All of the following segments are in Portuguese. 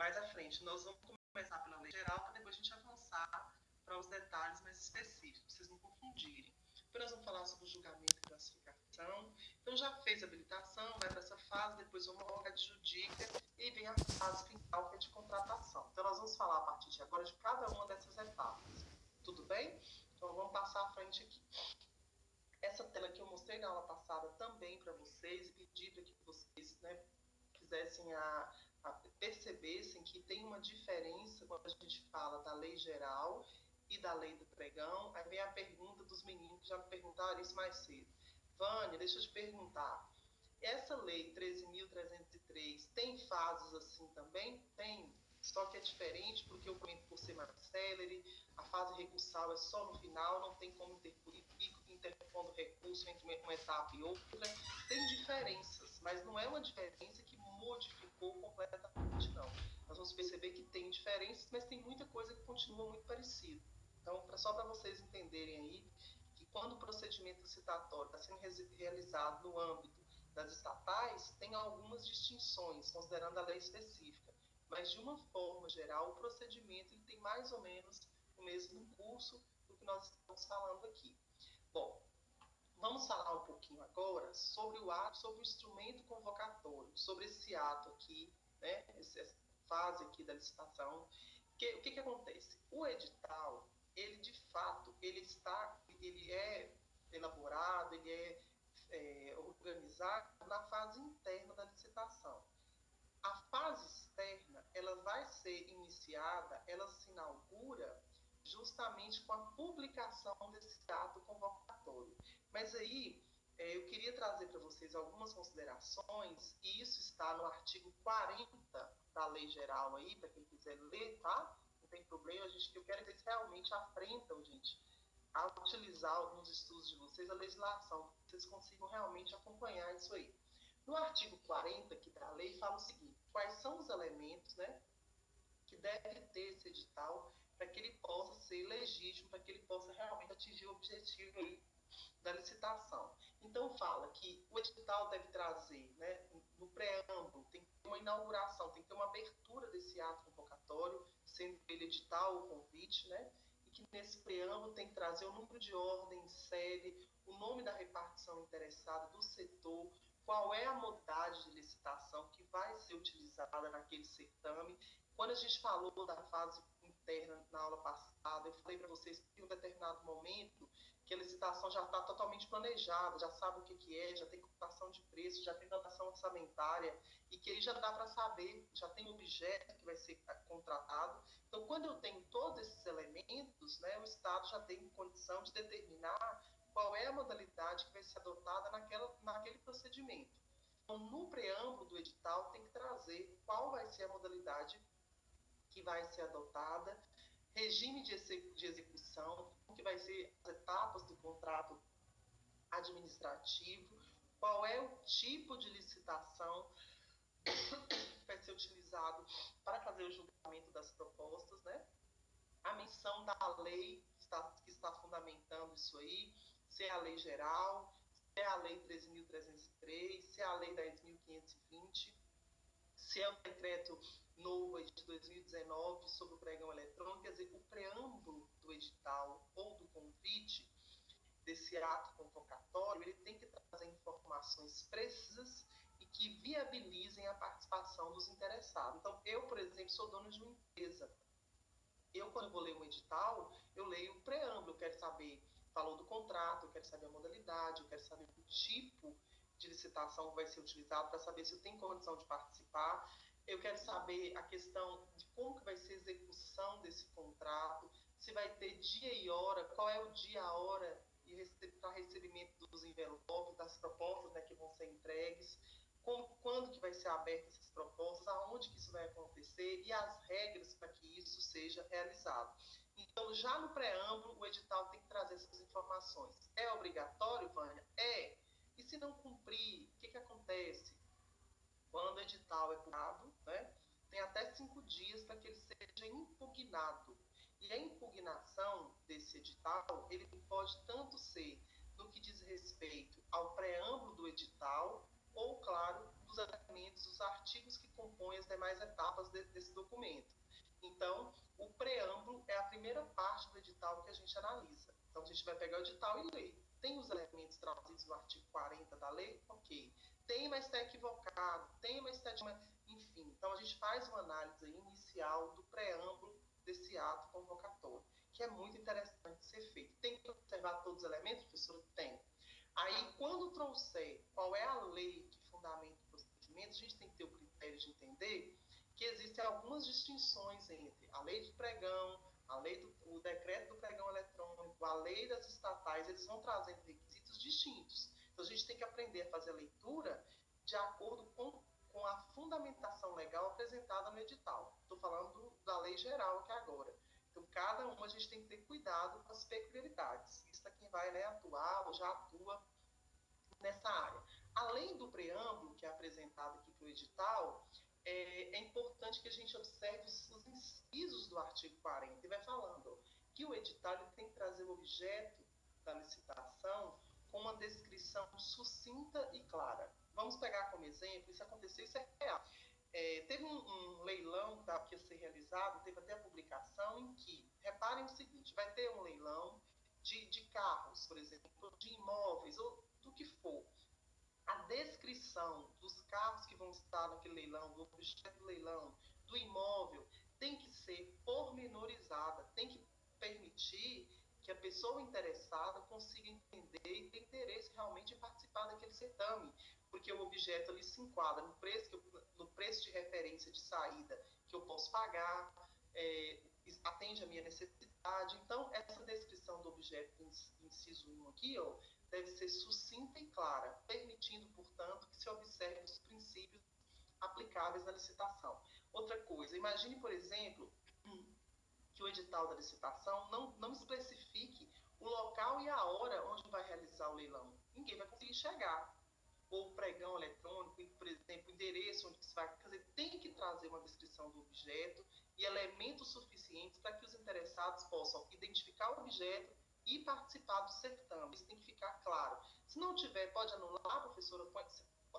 mais à frente. Nós vamos começar pela lei geral, para depois a gente avançar para os detalhes mais específicos, para vocês não confundirem. Depois nós vamos falar sobre o julgamento e classificação. Então, já fez a habilitação, vai para essa fase, depois homologa, adjudica e vem a fase final, que é de contratação. Então, nós vamos falar a partir de agora de cada uma dessas etapas. Tudo bem? Então, vamos passar à frente aqui. Essa tela que eu mostrei na aula passada também para vocês, e pedi para que vocês, né, quisessem percebessem que tem uma diferença quando a gente fala da lei geral e da lei do pregão. Aí vem a pergunta dos meninos que já me perguntaram isso mais cedo. Vânia, deixa eu te perguntar. Essa lei 13.303 tem fases assim também? Tem. Só que é diferente porque o documento, por ser mais célere, a fase recursal é só no final, não tem como interpondo recurso entre uma etapa e outra. Tem diferenças, mas não é uma diferença que modificou completamente, não. Nós vamos perceber que tem diferenças, mas tem muita coisa que continua muito parecida. Então, só para vocês entenderem aí, que quando o procedimento licitatório está sendo realizado no âmbito das estatais, tem algumas distinções, considerando a lei específica. Mas, de uma forma geral, o procedimento ele tem mais ou menos o mesmo curso do que nós estamos falando aqui. Bom, vamos falar um pouquinho agora sobre o ato, sobre o instrumento convocatório, sobre esse ato aqui, né, essa fase aqui da licitação. O que acontece? O edital, ele de fato, ele é elaborado, ele é organizado na fase interna da licitação. A fase externa, ela vai ser iniciada, ela se inaugura justamente com a publicação desse ato convocatório. Mas aí, eu queria trazer para vocês algumas considerações, e isso está no artigo 40 da Lei Geral aí, para quem quiser ler, tá? Não tem problema, eu quero que vocês realmente aprendam, gente, a utilizar nos estudos de vocês a legislação, que vocês consigam realmente acompanhar isso aí. No artigo 40 aqui da lei fala o seguinte: quais são os elementos, né, que deve ter esse edital para que ele possa ser legítimo, para que ele possa realmente atingir o objetivo aí da licitação. Então fala que o edital deve trazer, né, no preâmbulo, tem que ter uma inauguração, tem que ter uma abertura desse ato convocatório, sendo ele edital ou convite, né, e que nesse preâmbulo tem que trazer o número de ordem, série, o nome da repartição interessada, do setor, qual é a modalidade de licitação que vai ser utilizada naquele certame. Quando a gente falou da fase interna na aula passada, eu falei para vocês que em um determinado momento que a licitação já está totalmente planejada, já sabe o que é, já tem cotação de preço, já tem dotação orçamentária, e que aí já dá para saber, já tem objeto que vai ser contratado. Então, quando eu tenho todos esses elementos, né, o Estado já tem condição de determinar qual é a modalidade que vai ser adotada naquele procedimento. Então, no preâmbulo do edital, tem que trazer qual vai ser a modalidade que vai ser adotada, regime de execução, que vai ser as etapas do contrato administrativo, qual é o tipo de licitação que vai ser utilizado para fazer o julgamento das propostas, né? A menção da lei que está fundamentando isso aí, se é a lei geral, se é a lei 13.303, se é a lei 10.520, se é o decreto novo de 2019 sobre o pregão eletrônico. Quer dizer, o preâmbulo do edital ou do convite, desse ato convocatório, ele tem que trazer informações precisas e que viabilizem a participação dos interessados. Então, eu, por exemplo, sou dono de uma empresa. Eu, quando vou ler um edital, eu leio o preâmbulo, eu quero saber, falou do contrato, eu quero saber a modalidade, eu quero saber o tipo de licitação que vai ser utilizado para saber se eu tenho condição de participar. Eu quero saber a questão de como que vai ser a execução desse contrato, se vai ter dia e hora, qual é o dia, a hora para recebimento dos envelopes, das propostas, né, que vão ser entregues, quando que vai ser aberta essas propostas, aonde que isso vai acontecer e as regras para que isso seja realizado. Então, já no preâmbulo, o edital tem que trazer essas informações. É obrigatório, Vânia? É. E se não cumprir, o que acontece? Quando o edital é publicado, né, tem até 5 dias para que ele seja impugnado. E a impugnação desse edital, ele pode tanto ser no que diz respeito ao preâmbulo do edital, ou, claro, dos elementos, os artigos que compõem as demais etapas desse documento. Então, o preâmbulo é a primeira parte do edital que a gente analisa. Então, a gente vai pegar o edital e ler. Tem os elementos trazidos no artigo 40 da lei? Ok. Tem, mas está equivocado. Tem, mas está... Enfim, então a gente faz uma análise inicial do preâmbulo desse ato convocatório, que é muito interessante de ser feito. Tem que observar todos os elementos, professora? Tem. Aí, quando trouxer qual é a lei que fundamenta o procedimento, a gente tem que ter o critério de entender que existem algumas distinções entre a lei do pregão, o decreto do pregão eletrônico, a lei das estatais, eles vão trazendo requisitos distintos. Então, a gente tem que aprender a fazer a leitura de acordo com a fundamentação legal apresentada no edital. Estou falando da lei geral aqui agora. Então, cada uma a gente tem que ter cuidado com as peculiaridades. Isso é quem vai, né, atuar ou já atua nessa área. Além do preâmbulo, que é apresentado aqui para o edital, é importante que a gente observe os incisos do artigo 40. E vai falando que o edital ele tem que trazer o objeto da licitação com uma descrição sucinta e clara. Vamos pegar como exemplo, isso aconteceu, isso é real. Teve um leilão que ia ser realizado, teve até a publicação em que, reparem o seguinte, vai ter um leilão de carros, por exemplo, de imóveis, ou do que for. A descrição dos carros que vão estar naquele leilão, do objeto do leilão, do imóvel, tem que ser pormenorizada, tem que permitir que a pessoa interessada consiga entender e ter interesse realmente em participar daquele certame, porque o objeto ali se enquadra no preço de referência de saída que eu posso pagar, atende a minha necessidade. Então, essa descrição do objeto, inciso 1 aqui, ó, deve ser sucinta e clara, permitindo, portanto, que se observe os princípios aplicáveis na licitação. Outra coisa, imagine, por exemplo, que o edital da licitação não especifique o local e a hora onde vai realizar o leilão. Ninguém vai conseguir chegar. Ou o pregão eletrônico, por exemplo, o endereço onde se vai... Quer dizer, tem que trazer uma descrição do objeto e elementos suficientes para que os interessados possam identificar o objeto e participar do certame. Isso tem que ficar claro. Se não tiver, pode anular, professora,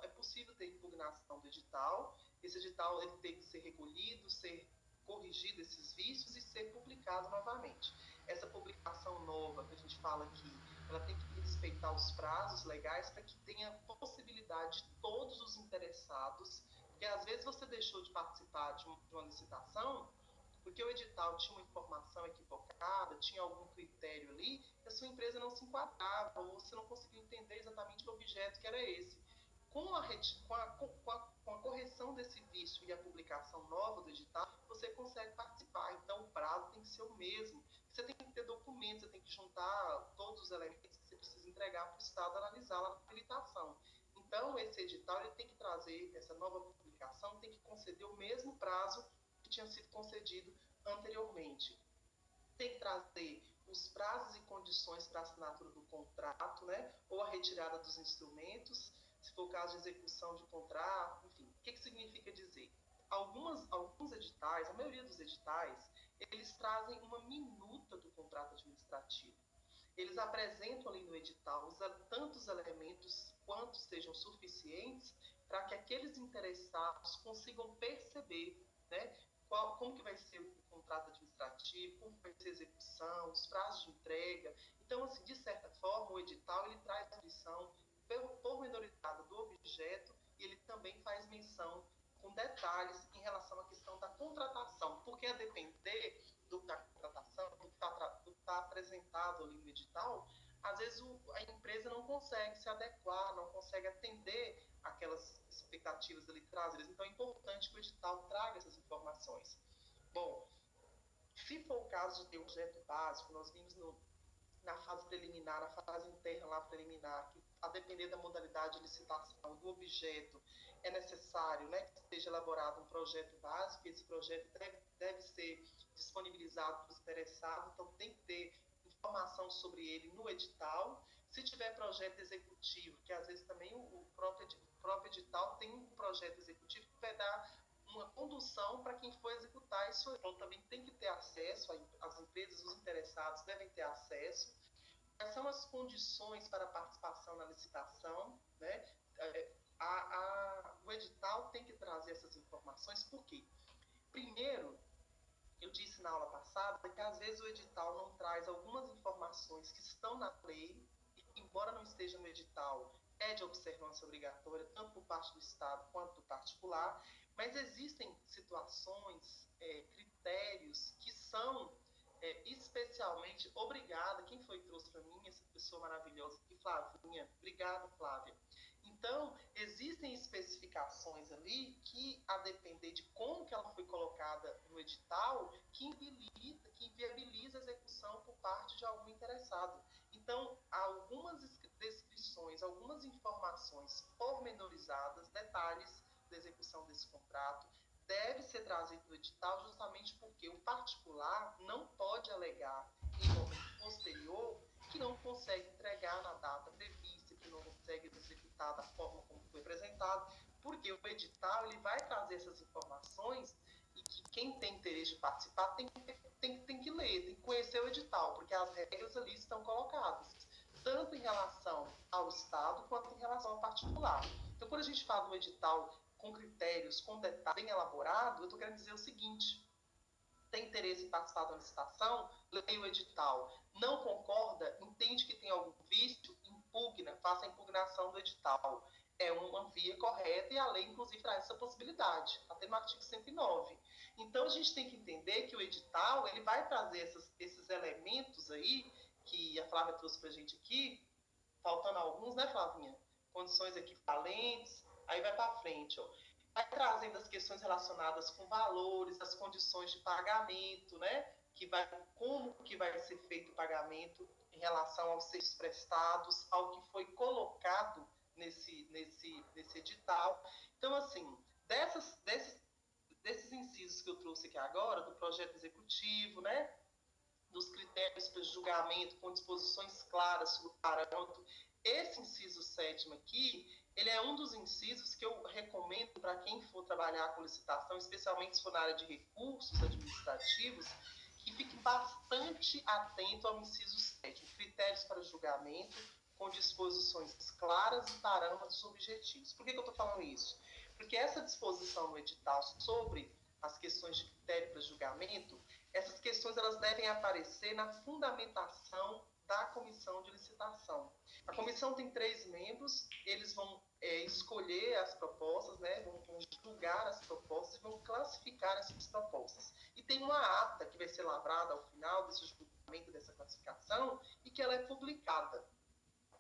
é possível ter impugnação do edital. Esse edital ele tem que ser recolhido, ser corrigido esses vícios e ser publicado novamente. Essa publicação nova que a gente fala aqui, ela tem que respeitar os prazos legais para que tenha possibilidade de todos os interessados, porque às vezes você deixou de participar de uma licitação porque o edital tinha uma informação equivocada, tinha algum critério ali, e a sua empresa não se enquadrava, ou você não conseguiu entender exatamente o objeto que era esse. Com a correção desse vício e a publicação nova do edital, você consegue participar. Então, o prazo tem que ser o mesmo. Você tem que ter documentos, você tem que juntar todos os elementos que você precisa entregar para o Estado analisar lá na habilitação. Então, esse edital ele tem que trazer, essa nova publicação tem que conceder o mesmo prazo que tinha sido concedido anteriormente. Tem que trazer os prazos e condições para a assinatura do contrato, né, ou a retirada dos instrumentos, se for o caso de execução de contrato, enfim. O que significa dizer? Alguns editais, a maioria dos editais, eles trazem uma minuta do contrato administrativo. Eles apresentam ali no edital tantos elementos quanto sejam suficientes para que aqueles interessados consigam perceber, né, como que vai ser o contrato administrativo, como vai ser a execução, os prazos de entrega. Então, assim, de certa forma, o edital ele traz a descrição pormenorizada do objeto e ele também faz menção com detalhes em relação à questão da contratação, porque a depender da contratação, do que está apresentado ali no edital, às vezes a empresa não consegue se adequar, não consegue atender aquelas expectativas ali trazidas. Então, é importante que o edital traga essas informações. Bom, se for o caso de ter um objeto básico, nós vimos na fase preliminar, na fase interna lá preliminar, que a depender da modalidade de licitação do objeto, é necessário, né, que seja elaborado um projeto básico, e esse projeto deve ser disponibilizado para os interessados, então tem que ter informação sobre ele no edital. Se tiver projeto executivo, que às vezes também o próprio edital tem um projeto executivo que vai dar uma condução para quem for executar isso. Então, também tem que ter acesso, as empresas, os interessados devem ter acesso. Quais são as condições para a participação na licitação, né? o edital tem que trazer essas informações, por quê? Primeiro, eu disse na aula passada que às vezes o edital não traz algumas informações que estão na lei e que, embora não esteja no edital, é de observância obrigatória, tanto por parte do Estado quanto do particular, mas existem situações, critérios que são especialmente obrigada. Quem foi que trouxe para mim essa pessoa maravilhosa aqui? Flavinha. Obrigada, Flávia. Então, existem especificações ali que, a depender de como que ela foi colocada no edital, que inviabiliza a execução por parte de algum interessado. Então, algumas descrições, algumas informações pormenorizadas, detalhes da execução desse contrato, deve ser trazido no edital justamente porque o particular não pode alegar em momento posterior que não consegue entregar na data prevista, que não consegue executar da forma como foi apresentado, porque o edital ele vai trazer essas informações e que quem tem interesse de participar tem que ler, tem que conhecer o edital, porque as regras ali estão colocadas, tanto em relação ao Estado quanto em relação ao particular. Então, quando a gente fala do edital com critérios, com detalhes bem elaborados, eu estou querendo dizer o seguinte: tem interesse em participar da licitação, leia o edital. Não concorda, entende que tem algum vício, impugna, faça a impugnação do edital. É uma via correta e a lei, inclusive, traz essa possibilidade, até no artigo 109. Então, a gente tem que entender que o edital ele vai trazer esses elementos aí, que a Flávia trouxe para a gente aqui, faltando alguns, né, Flavinha? Condições equivalentes, aí vai para frente, ó. Vai trazendo as questões relacionadas com valores, as condições de pagamento, né? Como que vai ser feito o pagamento em relação aos serviços prestados, ao que foi colocado nesse edital. Então, assim, desses incisos que eu trouxe aqui agora, do projeto executivo, né? Dos critérios para julgamento com disposições claras sobre o parâmetro. Esse inciso 7º aqui, ele é um dos incisos que eu recomendo para quem for trabalhar com licitação, especialmente se for na área de recursos administrativos, que fique bastante atento ao inciso 7º, critérios para julgamento com disposições claras e parâmetros objetivos. Por que eu estou falando isso? Porque essa disposição no edital sobre as questões de critério para julgamento, essas questões elas devem aparecer na fundamentação da comissão de licitação. A comissão tem 3 membros, eles vão escolher as propostas, né, vão julgar as propostas e vão classificar essas propostas. E tem uma ata que vai ser lavrada ao final desse julgamento, dessa classificação, e que ela é publicada.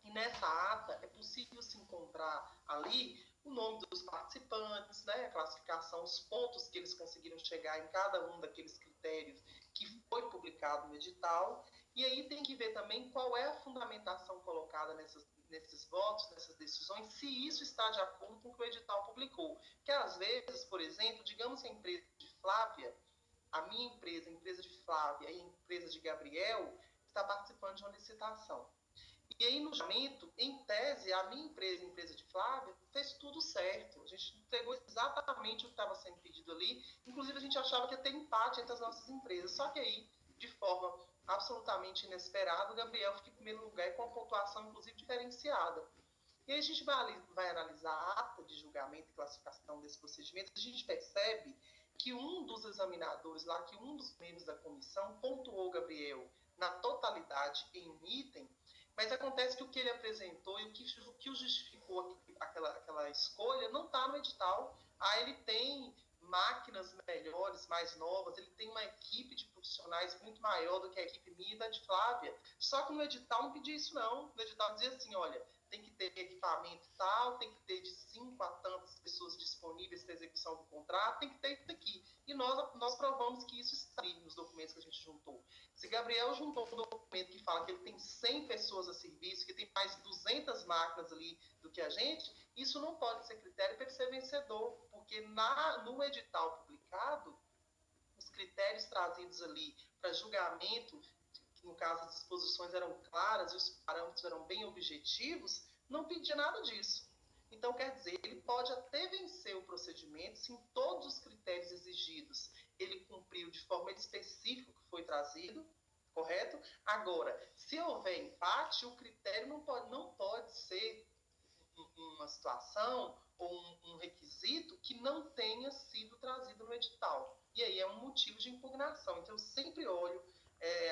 E nessa ata é possível se encontrar ali o nome dos participantes, né, a classificação, os pontos que eles conseguiram chegar em cada um daqueles critérios que foi publicado no edital. E aí tem que ver também qual é a fundamentação colocada nesses votos, nessas decisões, se isso está de acordo com o que o edital publicou. Porque às vezes, por exemplo, digamos que a empresa de Flávia, a minha empresa, a empresa de Flávia e a empresa de Gabriel está participando de uma licitação. E aí, no julgamento, em tese, a minha empresa, a empresa de Flávia, fez tudo certo. A gente entregou exatamente o que estava sendo pedido ali. Inclusive, a gente achava que ia ter empate entre as nossas empresas. Só que aí, de forma absolutamente inesperada, o Gabriel fica em primeiro lugar e com uma pontuação, inclusive, diferenciada. E aí a gente vai analisar a ata de julgamento e classificação desse procedimento. A gente percebe que um dos examinadores lá, que um dos membros da comissão, pontuou o Gabriel na totalidade em um item, mas acontece que o que ele apresentou e o que o justificou aquela escolha não está no edital. Ele tem máquinas melhores, mais novas, ele tem uma equipe de profissionais muito maior do que a equipe minha e da de Flávia. Só que no edital não pedia isso, não. No edital dizia assim, olha, tem que ter equipamento tal, tem que ter de 5 a tantas pessoas disponíveis para execução do contrato, tem que ter isso aqui. E nós provamos que isso está ali nos documentos que a gente juntou. Se Gabriel juntou um documento que fala que ele tem 100 pessoas a serviço, que tem mais 200 máquinas ali do que a gente, isso não pode ser critério para ele ser vencedor, porque no edital publicado, os critérios trazidos ali para julgamento, que no caso as disposições eram claras e os parâmetros eram bem objetivos, não pedia nada disso. Então, quer dizer, ele pode até vencer o procedimento se em todos os critérios exigidos ele cumpriu de forma específica o que foi trazido, correto? Agora, se houver empate, o critério não pode ser uma situação um requisito que não tenha sido trazido no edital. E aí é um motivo de impugnação. Então, eu sempre olho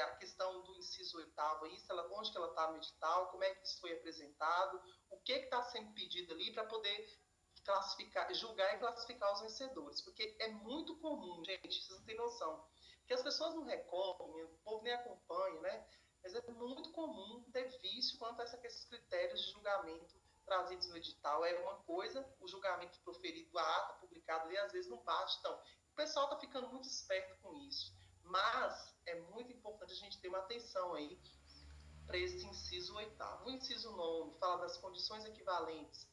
a questão do inciso 8º, onde que ela está no edital, como é que isso foi apresentado, o que está sendo pedido ali para poder classificar, julgar e classificar os vencedores. Porque é muito comum, gente, vocês não têm noção, que as pessoas não recorrem, o povo nem acompanha, né? Mas é muito comum ter vício quanto a esses critérios de julgamento trazidos no edital. É uma coisa, o julgamento proferido, a ata publicada ali, às vezes não bate. Então, o pessoal está ficando muito esperto com isso. Mas é muito importante a gente ter uma atenção aí para esse inciso 8º. O inciso 9º fala das condições equivalentes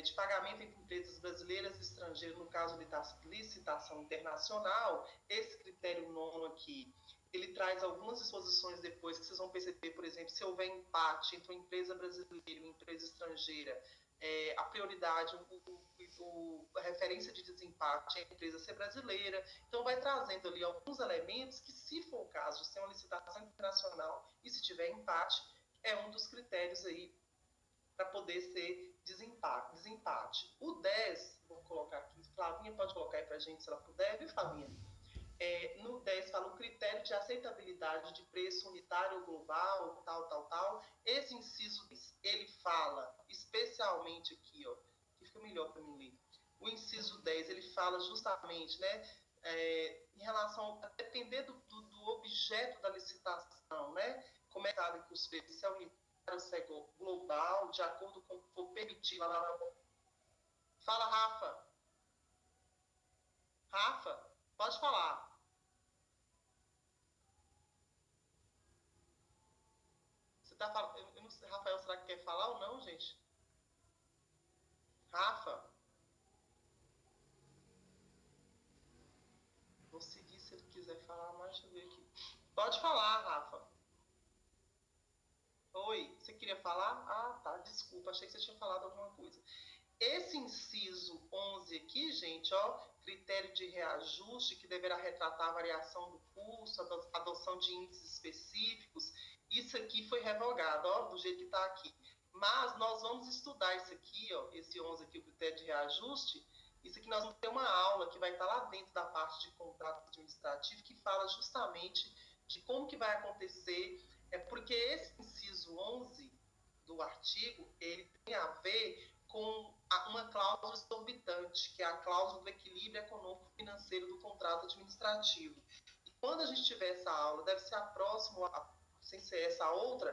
de pagamento entre empresas brasileiras e estrangeiras, no caso de licitação internacional. Esse critério 9º aqui, ele traz algumas disposições depois que vocês vão perceber, por exemplo, se houver empate entre uma empresa brasileira e uma empresa estrangeira, a prioridade, a referência de desempate é a empresa ser brasileira. Então, vai trazendo ali alguns elementos que, se for o caso de ser uma licitação internacional e se tiver empate, é um dos critérios aí para poder ser desempate. O 10, vou colocar aqui, Flavinha pode colocar aí para a gente se ela puder, viu, Flavinha? No 10 fala o critério de aceitabilidade de preço unitário ou global, tal. Esse inciso, ele fala especialmente aqui, ó, que fica melhor para mim ler. O inciso 10, ele fala justamente, né, em relação a depender do objeto da licitação, né, como é que os preços, se é unitário, se é global, de acordo com o que for permitido. Fala, Rafa. Rafa, pode falar. Você tá falando, eu não sei, Rafael, será que quer falar ou não, gente? Rafa, vou seguir se ele quiser falar mais, deixa eu ver aqui. Pode falar, Rafa. Oi, você queria falar? Ah, tá, desculpa, achei que você tinha falado alguma coisa. Esse inciso 11 aqui, gente, ó, critério de reajuste que deverá retratar a variação do custo, adoção de índices específicos, isso aqui foi revogado, ó, do jeito que está aqui. Mas nós vamos estudar isso aqui, ó, esse 11 aqui, o critério de reajuste, isso aqui nós vamos ter uma aula que vai estar lá dentro da parte de contrato administrativo, que fala justamente de como que vai acontecer, porque esse inciso 11 do artigo, ele tem a ver com uma cláusula exorbitante, que é a cláusula do equilíbrio econômico-financeiro do contrato administrativo. E quando a gente tiver essa aula, deve ser a próxima, sem ser essa outra,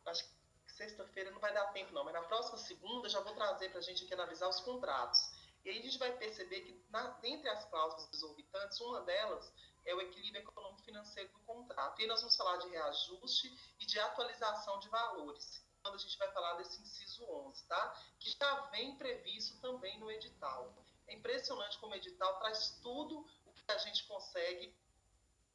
acho que sexta-feira não vai dar tempo não, mas na próxima segunda já vou trazer para a gente aqui analisar os contratos. E aí a gente vai perceber que, dentre as cláusulas exorbitantes, uma delas é o equilíbrio econômico-financeiro do contrato. E aí nós vamos falar de reajuste e de atualização de valores, quando a gente vai falar desse inciso 11, tá? Que já vem previsto também no edital. É impressionante como o edital traz tudo o que a gente consegue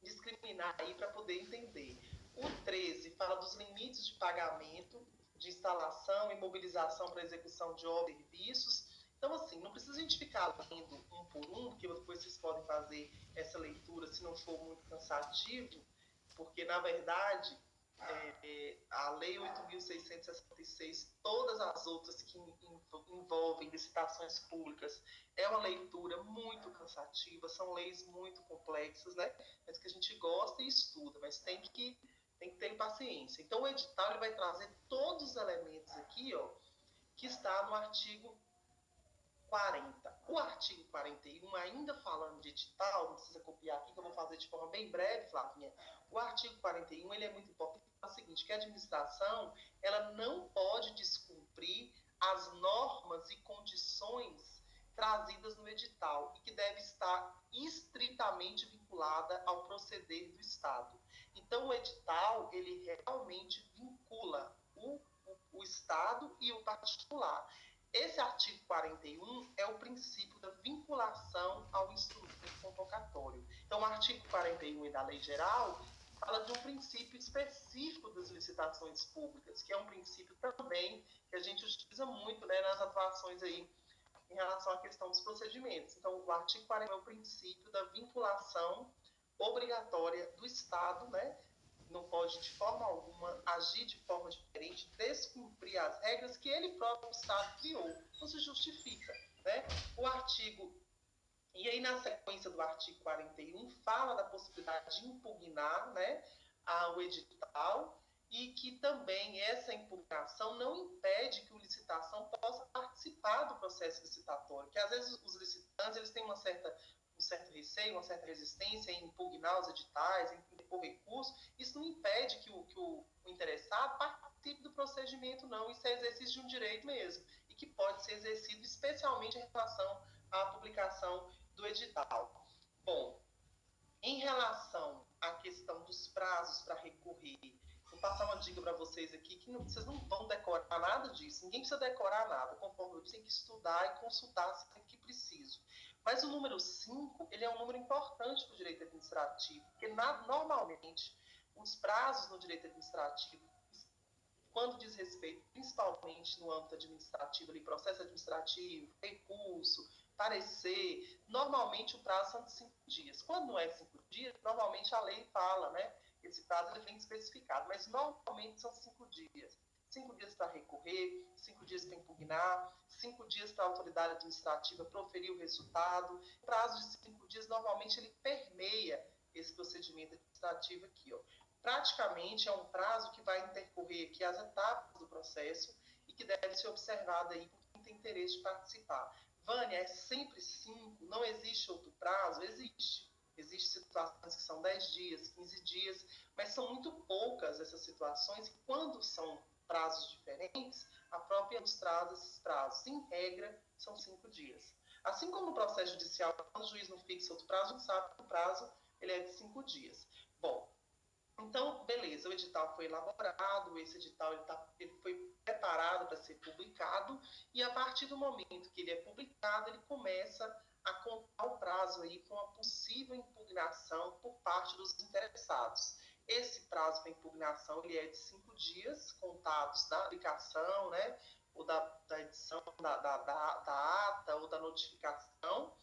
discriminar aí para poder entender. O 13 fala dos limites de pagamento, de instalação e mobilização para execução de obras e serviços. Então, assim, não precisa a gente ficar lendo um por um, porque depois vocês podem fazer essa leitura se não for muito cansativo, porque, na verdade, a Lei 8.666, todas as outras que envolvem licitações públicas, é uma leitura muito cansativa, são leis muito complexas, né? Mas que a gente gosta e estuda, mas tem que ter paciência. Então, o edital ele vai trazer todos os elementos aqui, ó, que está no artigo 40. O artigo 41, ainda falando de edital, não precisa copiar aqui, que eu vou fazer de forma bem breve, Flavinha. O artigo 41, ele é muito importante, é o seguinte, que a administração, ela não pode descumprir as normas e condições trazidas no edital e que deve estar estritamente vinculada ao proceder do Estado. Então, o edital, ele realmente vincula o Estado e o particular. Esse artigo 41 é o princípio da vinculação ao instrumento convocatório. Então, o artigo 41 da Lei Geral fala de um princípio específico das licitações públicas, que é um princípio também que a gente utiliza muito, né, nas atuações aí em relação à questão dos procedimentos. Então, o artigo 41 é o princípio da vinculação obrigatória do Estado, né? Não pode, de forma alguma, agir de forma diferente, descumprir as regras que ele próprio, o Estado, criou. Não se justifica. né? O artigo, e aí na sequência do artigo 41, fala da possibilidade de impugnar, né, o edital, e que também essa impugnação não impede que o licitação possa participar do processo licitatório, que às vezes os licitantes eles têm um certo receio, uma certa resistência em impugnar os editais, em impor recurso. Isso não impede que o interessado participe do procedimento, não. Isso é exercício de um direito mesmo, e que pode ser exercido especialmente em relação à publicação do edital. Bom, em relação à questão dos prazos para recorrer, vou passar uma dica para vocês aqui, que vocês não vão decorar nada disso, ninguém precisa decorar nada, conforme eu disse, tem que estudar e consultar sempre que preciso. Mas o número 5, ele é um número importante para o direito administrativo, porque normalmente os prazos no direito administrativo, quando diz respeito, principalmente no âmbito administrativo, ali, processo administrativo, recurso, parecer, normalmente o prazo são de 5 dias. Quando não é 5 dias, normalmente a lei fala, né? Esse prazo ele vem especificado, mas normalmente são 5 dias. 5 dias para recorrer, 5 dias para impugnar, 5 dias para a autoridade administrativa proferir o resultado. O prazo de 5 dias, normalmente, ele permeia esse procedimento administrativo aqui, ó. Praticamente é um prazo que vai intercorrer aqui as etapas do processo e que deve ser observado aí por quem tem interesse de participar. Vânia, é sempre 5? Não existe outro prazo? Existe. Existem situações que são 10 dias, 15 dias, mas são muito poucas essas situações, e quando são prazos diferentes, a própria nos traz esses prazos. Em regra, são 5 dias. Assim como no processo judicial, quando o juiz não fixa outro prazo, a gente sabe que o prazo ele é de 5 dias. Bom, então, beleza, o edital foi elaborado, esse edital ele foi preparado para ser publicado, e a partir do momento que ele é publicado, ele começa a contar o prazo aí para uma possível impugnação por parte dos interessados. Esse prazo para impugnação ele é de 5 dias, contados da aplicação, né, ou da edição da ata ou da notificação,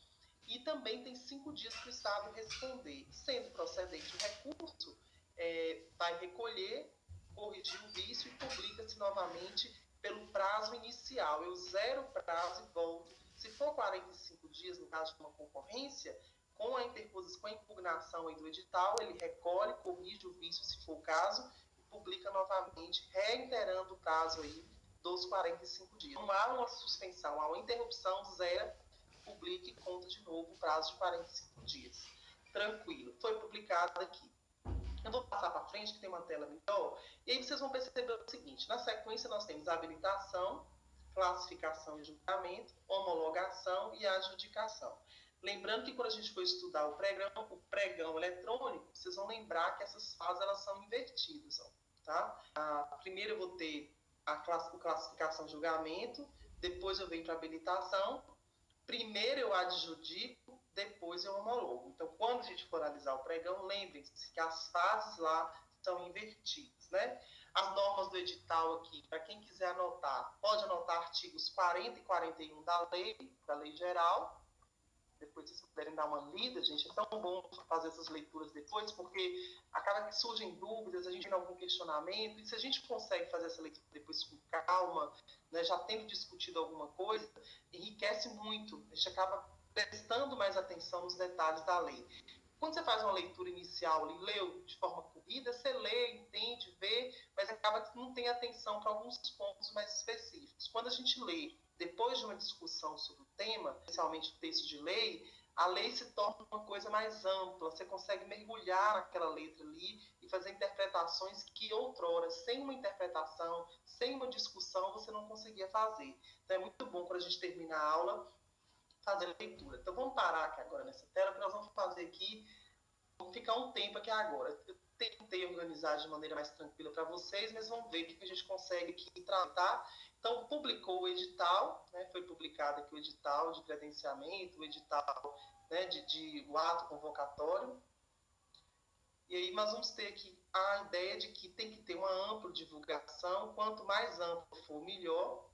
e também tem 5 dias para o Estado responder. Sendo procedente o recurso, vai recolher, corrigir o vício e publica-se novamente pelo prazo inicial. Eu zero o prazo e volto. Se for 45 dias, no caso de uma concorrência, com a interposição, com a impugnação aí do edital, ele recolhe, corrige o vício, se for o caso, e publica novamente, reiterando o prazo aí dos 45 dias. Não há uma suspensão, há uma interrupção, zero, publica e conta de novo o prazo de 45 dias. Tranquilo. Foi publicado aqui. Eu vou passar para frente, que tem uma tela melhor, e aí vocês vão perceber o seguinte: na sequência nós temos a habilitação, classificação e julgamento, homologação e adjudicação. Lembrando que quando a gente for estudar o pregão eletrônico, vocês vão lembrar que essas fases elas são invertidas. Ó, tá? Primeiro eu vou ter a classificação e julgamento, depois eu venho para a habilitação, primeiro eu adjudico, depois eu homologo. Então, quando a gente for analisar o pregão, lembrem-se que as fases lá são invertidas, né? As normas do edital aqui, para quem quiser anotar, pode anotar artigos 40 e 41 da lei geral. Depois vocês puderem dar uma lida, gente, é tão bom fazer essas leituras depois, porque acaba que surgem dúvidas, a gente tem algum questionamento, e se a gente consegue fazer essa leitura depois com calma, né, já tendo discutido alguma coisa, enriquece muito, a gente acaba prestando mais atenção nos detalhes da lei. Quando você faz uma leitura inicial e leu de forma corrida, você lê, entende, vê, mas acaba que não tem atenção para alguns pontos mais específicos. Quando a gente lê depois de uma discussão sobre o tema, especialmente o texto de lei, a lei se torna uma coisa mais ampla, você consegue mergulhar naquela letra ali e fazer interpretações que outrora, sem uma interpretação, sem uma discussão, você não conseguia fazer. Então é muito bom quando a gente termina a aula fazer a leitura. Então vamos parar aqui agora nessa tela, que nós vamos fazer aqui, vamos ficar um tempo aqui agora. Eu tentei organizar de maneira mais tranquila para vocês, mas vamos ver o que a gente consegue aqui tratar. Então, publicou o edital, né, foi publicado aqui o edital de credenciamento, o edital, né, o ato convocatório. E aí nós vamos ter aqui a ideia de que tem que ter uma ampla divulgação, quanto mais amplo for, melhor,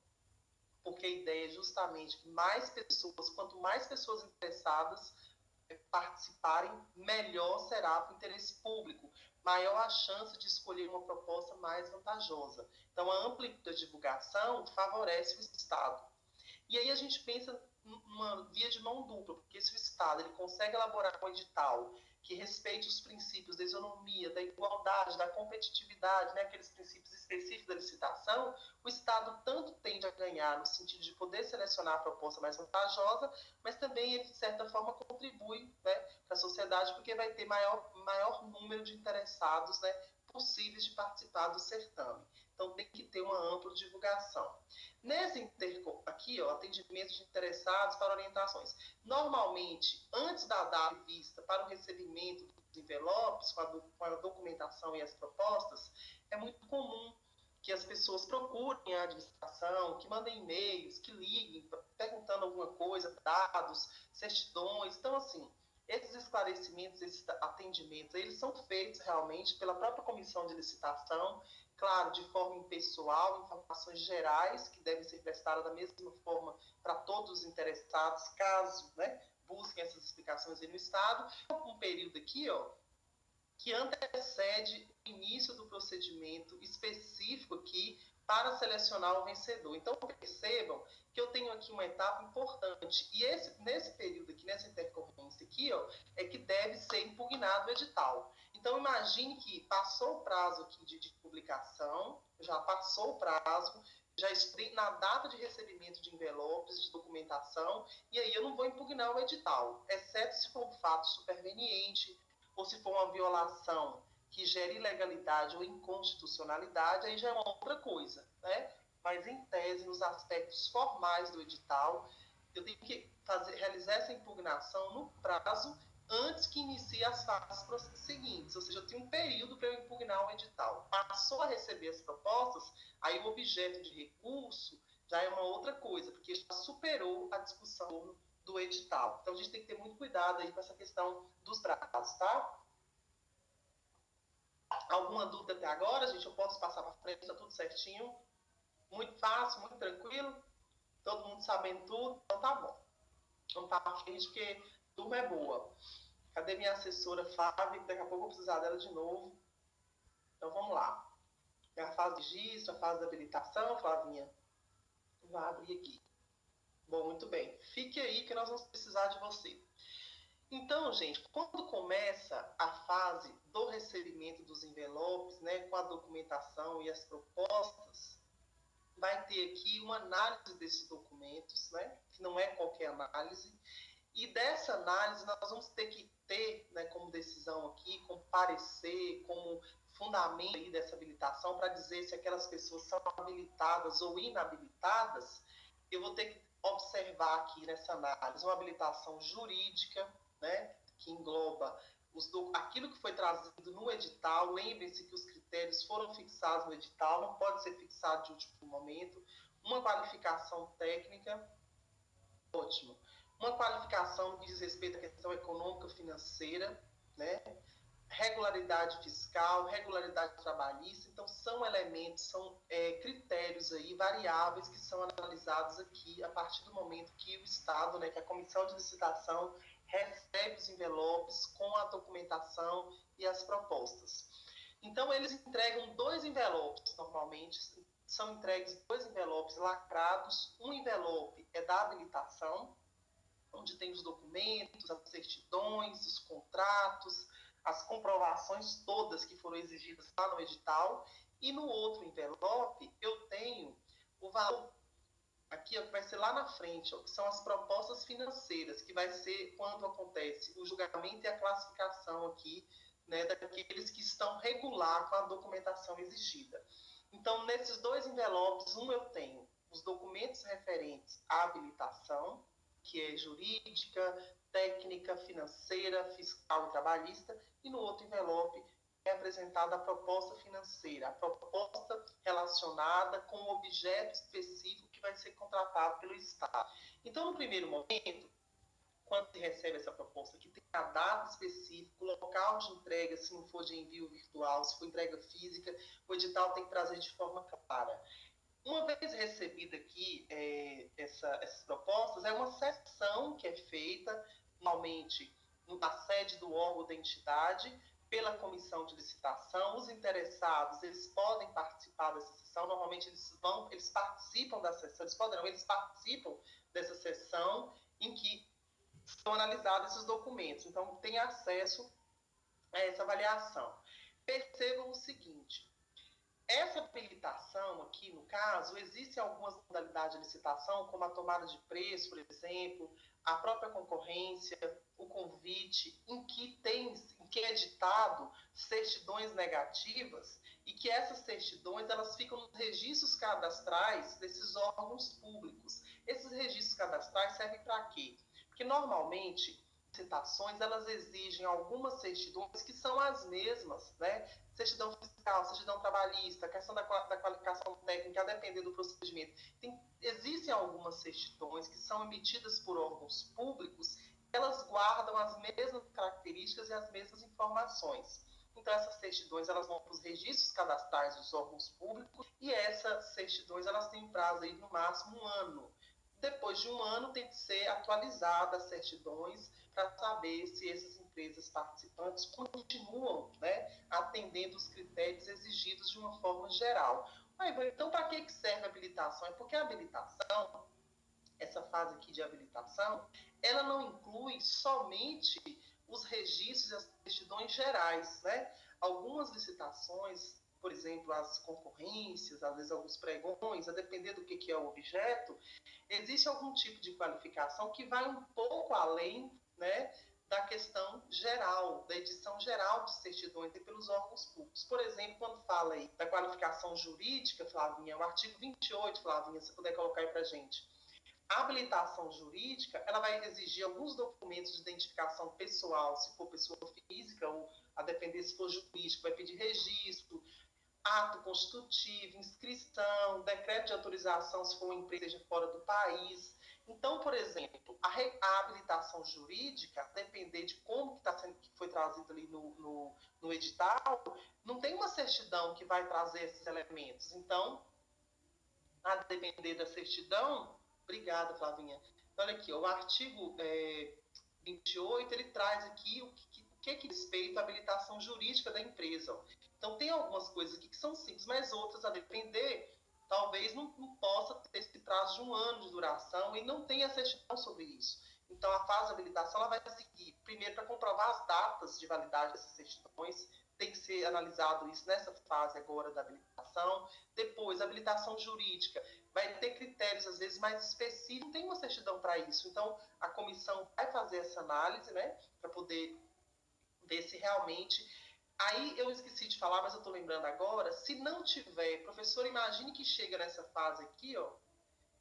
porque a ideia é justamente que quanto mais pessoas interessadas participarem, melhor será para o interesse público, maior a chance de escolher uma proposta mais vantajosa. Então, a ampla divulgação favorece o Estado. E aí a gente pensa uma via de mão dupla, porque se o Estado ele consegue elaborar um edital que respeite os princípios da isonomia, da igualdade, da competitividade, né, aqueles princípios específicos da licitação, o Estado tanto tende a ganhar no sentido de poder selecionar a proposta mais vantajosa, mas também ele, de certa forma, contribui, né, para a sociedade, porque vai ter maior número de interessados, né, possíveis de participar do certame. Então, tem que ter uma ampla divulgação. Nesse aqui, ó, atendimento de interessados para orientações. Normalmente, antes da data vista para o recebimento dos envelopes, com a documentação e as propostas, é muito comum que as pessoas procurem a administração, que mandem e-mails, que liguem, perguntando alguma coisa, dados, certidões. Então, assim, esses esclarecimentos, esses atendimentos, eles são feitos realmente pela própria comissão de licitação, claro, de forma impessoal, informações gerais que devem ser prestadas da mesma forma para todos os interessados, caso, né, busquem essas explicações aí no Estado. Um período aqui, ó, que antecede o início do procedimento específico aqui para selecionar o vencedor. Então, percebam que eu tenho aqui uma etapa importante. E nesse período aqui, nessa intercorrência aqui, ó, é que deve ser impugnado o edital. Então, imagine que passou o prazo aqui de publicação, já passou o prazo, já estou na data de recebimento de envelopes, de documentação, e aí eu não vou impugnar o edital, exceto se for um fato superveniente, ou se for uma violação que gere ilegalidade ou inconstitucionalidade, aí já é uma outra coisa, né? Mas, em tese, nos aspectos formais do edital, eu tenho que realizar essa impugnação no prazo antes que inicie as fases seguintes, ou seja, eu tenho um período para eu impugnar o edital. Passou a receber as propostas, aí o objeto de recurso já é uma outra coisa, porque já superou a discussão do edital. Então, a gente tem que ter muito cuidado aí com essa questão dos prazos, tá? Alguma dúvida até agora, gente? Eu posso passar para frente, tá tudo certinho? Muito fácil, muito tranquilo? Todo mundo sabendo tudo? Então tá bom. Vamos para frente, porque a turma é boa. Cadê minha assessora Flávia? Daqui a pouco eu vou precisar dela de novo. Então vamos lá. É a fase de registro, a fase da habilitação, Flavinha. Vai abrir aqui. Bom, muito bem. Fique aí que nós vamos precisar de você. Então, gente, quando começa a fase do recebimento dos envelopes, né, com a documentação e as propostas, vai ter aqui uma análise desses documentos, né, que não é qualquer análise, e dessa análise nós vamos ter que ter, né, como decisão aqui, como parecer, como fundamento aí dessa habilitação, para dizer se aquelas pessoas são habilitadas ou inabilitadas. Eu vou ter que observar aqui nessa análise uma habilitação jurídica, né, que engloba aquilo que foi trazido no edital. Lembrem-se que os critérios foram fixados no edital, não pode ser fixado de último momento. Uma qualificação técnica, ótimo. Uma qualificação que diz respeito à questão econômica financeira, né? Regularidade fiscal, regularidade trabalhista. Então, são elementos, são critérios aí, variáveis que são analisados aqui a partir do momento que o Estado, né, que a Comissão de Licitação recebe os envelopes com a documentação e as propostas. Então, eles entregam 2 envelopes, normalmente, são entregues 2 envelopes lacrados. Um envelope é da habilitação, onde tem os documentos, as certidões, os contratos, as comprovações todas que foram exigidas lá no edital. E no outro envelope, eu tenho o valor, aqui ó, que vai ser lá na frente, ó, que são as propostas financeiras, que vai ser quando acontece o julgamento e a classificação aqui, né, daqueles que estão regular com a documentação exigida. Então, nesses 2 envelopes, um eu tenho os documentos referentes à habilitação, que é jurídica, técnica, financeira, fiscal e trabalhista, e no outro envelope é apresentada a proposta financeira, a proposta relacionada com o objeto específico que vai ser contratado pelo Estado. Então, no primeiro momento, quando se recebe essa proposta, que tem a data específica, o local de entrega, se não for de envio virtual, se for entrega física, o edital tem que trazer de forma clara. Uma vez recebida aqui essas propostas, é uma sessão que é feita, normalmente, na sede do órgão da entidade, pela comissão de licitação. Os interessados, eles podem participar dessa sessão. Normalmente eles participam da sessão, eles participam dessa sessão em que são analisados esses documentos. Então, tem acesso a essa avaliação. Percebam o seguinte: essa habilitação aqui, no caso, existem algumas modalidades de licitação, como a tomada de preço, por exemplo, a própria concorrência, o convite, em que é editado certidões negativas e que essas certidões elas ficam nos registros cadastrais desses órgãos públicos. Esses registros cadastrais servem para quê? Porque normalmente licitações elas exigem algumas certidões que são as mesmas, né? Certidão fiscal, certidão trabalhista, questão da qualificação técnica, a depender do procedimento. Existem algumas certidões que são emitidas por órgãos públicos, elas guardam as mesmas características e as mesmas informações. Então, essas certidões elas vão para os registros cadastrais dos órgãos públicos e essas certidões elas têm um prazo aí, no máximo 1 ano. Depois de 1 ano, tem que ser atualizadas as certidões para saber se essas empresas participantes continuam, né, atendendo os critérios exigidos de uma forma geral. Então, para que serve a habilitação? É porque a habilitação, essa fase aqui de habilitação, ela não inclui somente os registros e as certidões gerais, né? Algumas licitações, por exemplo, as concorrências, às vezes alguns pregões, a depender do que é o objeto, existe algum tipo de qualificação que vai um pouco além, né, da questão geral, da edição geral de certidões pelos órgãos públicos. Por exemplo, quando fala aí da qualificação jurídica, Flavinha, o artigo 28, Flavinha, se puder colocar aí para a gente. A habilitação jurídica, ela vai exigir alguns documentos de identificação pessoal, se for pessoa física, ou a depender se for jurídico, vai pedir registro, ato constitutivo, inscrição, decreto de autorização se for uma empresa fora do país. Então, por exemplo, a habilitação jurídica, depender de como que foi trazido ali no edital, não tem uma certidão que vai trazer esses elementos. Então, a depender da certidão, obrigada, Flavinha. Olha aqui, o artigo 28, ele traz aqui o que respeita à habilitação jurídica da empresa. Então, tem algumas coisas aqui que são simples, mas outras, a depender, talvez não possa ter esse prazo de 1 ano de duração e não tenha certidão sobre isso. Então, a fase de habilitação ela vai seguir, primeiro, para comprovar as datas de validade dessas certidões, tem que ser analisado isso nessa fase agora da habilitação. Depois, a habilitação jurídica vai ter critérios, às vezes, mais específicos, não tem uma certidão para isso. Então, a comissão vai fazer essa análise, né, para poder ver se realmente... Aí eu esqueci de falar, mas eu estou lembrando agora, se não tiver, professor, imagine que chega nessa fase aqui, ó,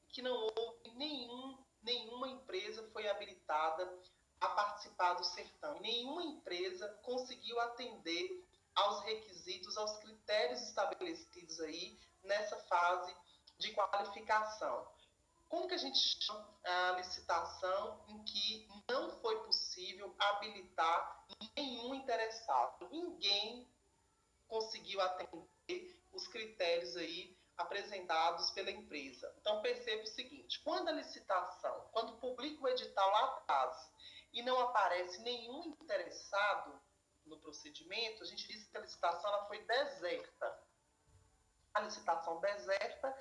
que não houve nenhuma empresa foi habilitada a participar do certame. Nenhuma empresa conseguiu atender aos requisitos, aos critérios estabelecidos aí nessa fase de qualificação. Como que a gente chama a licitação em que não foi possível habilitar nenhum interessado? Ninguém conseguiu atender os critérios aí apresentados pela empresa. Então, perceba o seguinte: quando a licitação, quando publica o edital lá atrás e não aparece nenhum interessado no procedimento, a gente diz que a licitação ela foi deserta. A licitação deserta,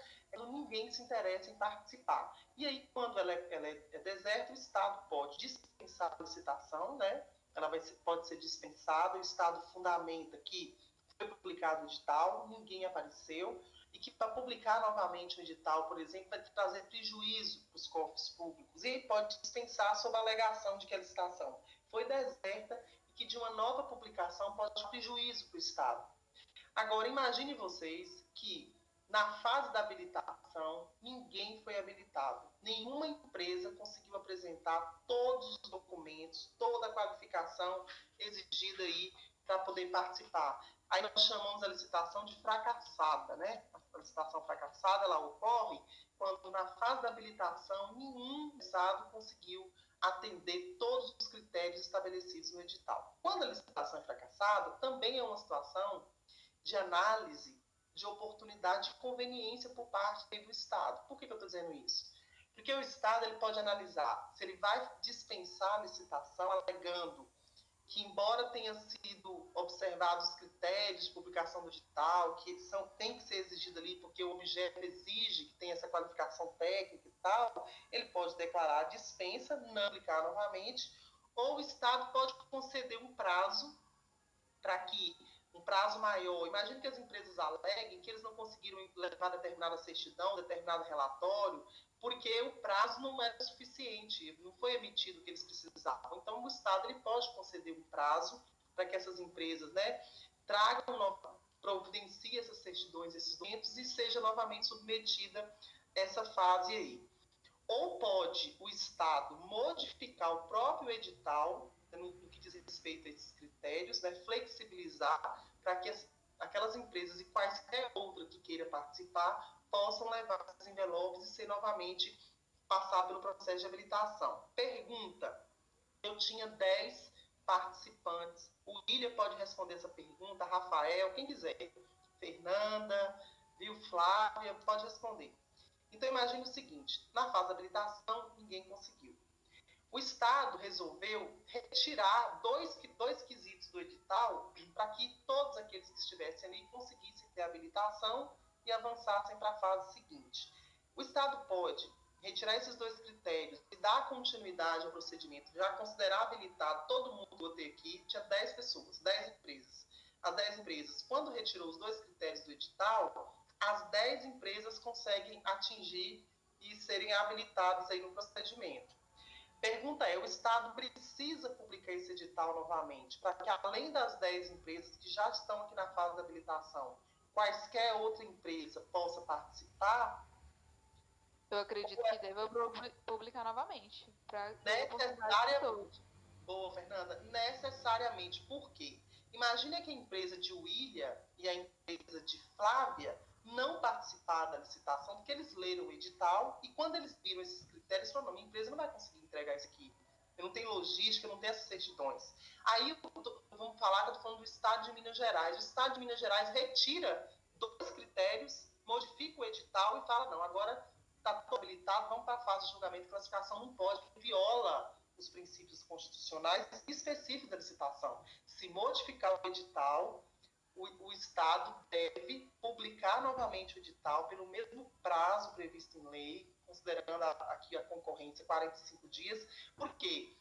ninguém se interessa em participar. E aí, quando ela é deserta, o Estado pode dispensar a licitação, né? Ela pode ser dispensada, o Estado fundamenta que foi publicado o edital, ninguém apareceu, e que para publicar novamente o edital, por exemplo, vai trazer prejuízo para os cofres públicos, e pode dispensar sob a alegação de que a licitação foi deserta e que de uma nova publicação pode ter prejuízo para o Estado. Agora, imagine vocês que na fase da habilitação, ninguém foi habilitado. Nenhuma empresa conseguiu apresentar todos os documentos, toda a qualificação exigida aí para poder participar. Aí nós chamamos a licitação de fracassada, né? A licitação fracassada, ela ocorre quando na fase da habilitação, nenhum Estado conseguiu atender todos os critérios estabelecidos no edital. Quando a licitação é fracassada, também é uma situação de análise de oportunidade de conveniência por parte do Estado. Por que eu estou dizendo isso? Porque o Estado ele pode analisar se ele vai dispensar a licitação alegando que, embora tenha sido observado observados os critérios de publicação do edital, que tem que ser exigido ali, porque o objeto exige que tenha essa qualificação técnica e tal, ele pode declarar a dispensa, não aplicar novamente, ou o Estado pode conceder um prazo para que um prazo maior. Imagine que as empresas aleguem que eles não conseguiram levar determinada certidão, determinado relatório, porque o prazo não era suficiente, não foi emitido o que eles precisavam. Então, o Estado ele pode conceder um prazo para que essas empresas, né, tragam, providenciem essas certidões, esses documentos e seja novamente submetida essa fase aí. Ou pode o Estado modificar o próprio edital, no que diz respeito a esses critérios, né, flexibilizar para que aquelas empresas e quaisquer outra que queira participar possam levar esses envelopes e ser novamente passar pelo processo de habilitação. Pergunta: eu tinha 10 participantes. O William pode responder essa pergunta, Rafael, quem quiser. Fernanda, viu, Flávia, pode responder. Então, imagine o seguinte, na fase de habilitação, ninguém conseguiu. O Estado resolveu retirar dois quesitos do edital para que todos aqueles que estivessem ali conseguissem ter habilitação e avançassem para a fase seguinte. O Estado pode retirar esses dois critérios e dar continuidade ao procedimento, já considerar habilitado todo mundo que eu botei aqui, tinha 10 pessoas, 10 empresas. As 10 empresas, quando retirou os dois critérios do edital, as 10 empresas conseguem atingir e serem habilitadas aí no procedimento. Pergunta é, o Estado precisa publicar esse edital novamente, para que além das 10 empresas que já estão aqui na fase de habilitação, quaisquer outra empresa possa participar? Eu acredito que deva publicar novamente, para ter necessariamente. Boa, Fernanda. Necessariamente. Por quê? Imagina que a empresa de William e a empresa de Flávia não participaram da licitação, porque eles leram o edital e quando eles viram esses critérios, falaram, minha empresa não vai conseguir entregar isso aqui. Eu não tenho logística, eu não tenho essas certidões. Aí, vamos falar que eu estou falando do Estado de Minas Gerais. O Estado de Minas Gerais retira dois critérios, modifica o edital e fala, não, agora está habilitado, vamos para a fase de julgamento e classificação, não pode, viola os princípios constitucionais específicos da licitação. Se modificar o edital, o Estado deve publicar novamente o edital pelo mesmo prazo previsto em lei, considerando aqui a concorrência 45 dias, porque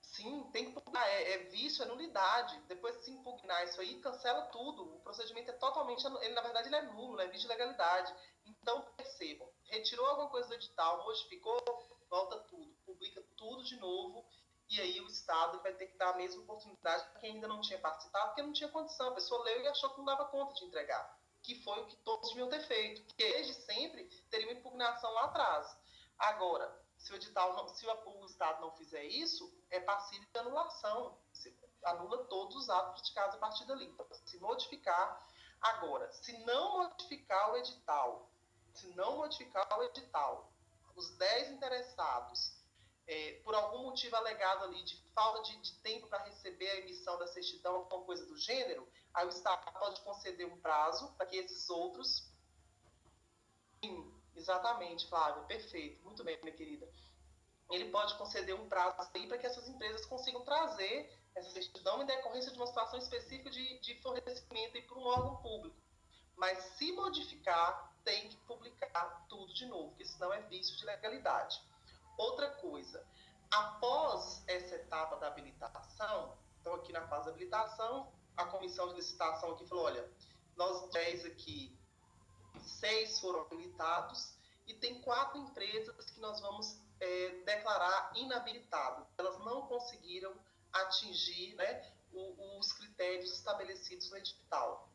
sim, tem que impugnar, é vício, é nulidade. Depois de se impugnar isso aí, cancela tudo. O procedimento é totalmente, ele, na verdade, ele é nulo, é vício de legalidade. Então, percebam, retirou alguma coisa do edital, modificou, volta tudo, publica tudo de novo, e aí o Estado vai ter que dar a mesma oportunidade para quem ainda não tinha participado, porque não tinha condição. A pessoa leu e achou que não dava conta de entregar, que foi o que todos deviam ter feito, porque desde sempre teria uma impugnação lá atrás. Agora, se o Estado não fizer isso, é passível de anulação. Se anula todos os atos praticados a partir dali. Então, se modificar. Agora, se não modificar o edital, os 10 interessados, por algum motivo alegado ali de falta de tempo para receber a emissão da certidão, alguma coisa do gênero, aí o Estado pode conceder um prazo para que esses outros. Sim, exatamente, Flávia, perfeito, muito bem, minha querida. Ele pode conceder um prazo aí para que essas empresas consigam trazer essa certidão em decorrência de uma situação específica de fornecimento para um órgão público. Mas se modificar, tem que publicar tudo de novo, porque senão é vício de legalidade. Outra coisa, após essa etapa da habilitação, então aqui na fase da habilitação, a comissão de licitação aqui falou, olha, nós 10 aqui, 6 foram habilitados e tem 4 empresas que nós vamos declarar inabilitado. Elas não conseguiram atingir, né, os critérios estabelecidos no edital.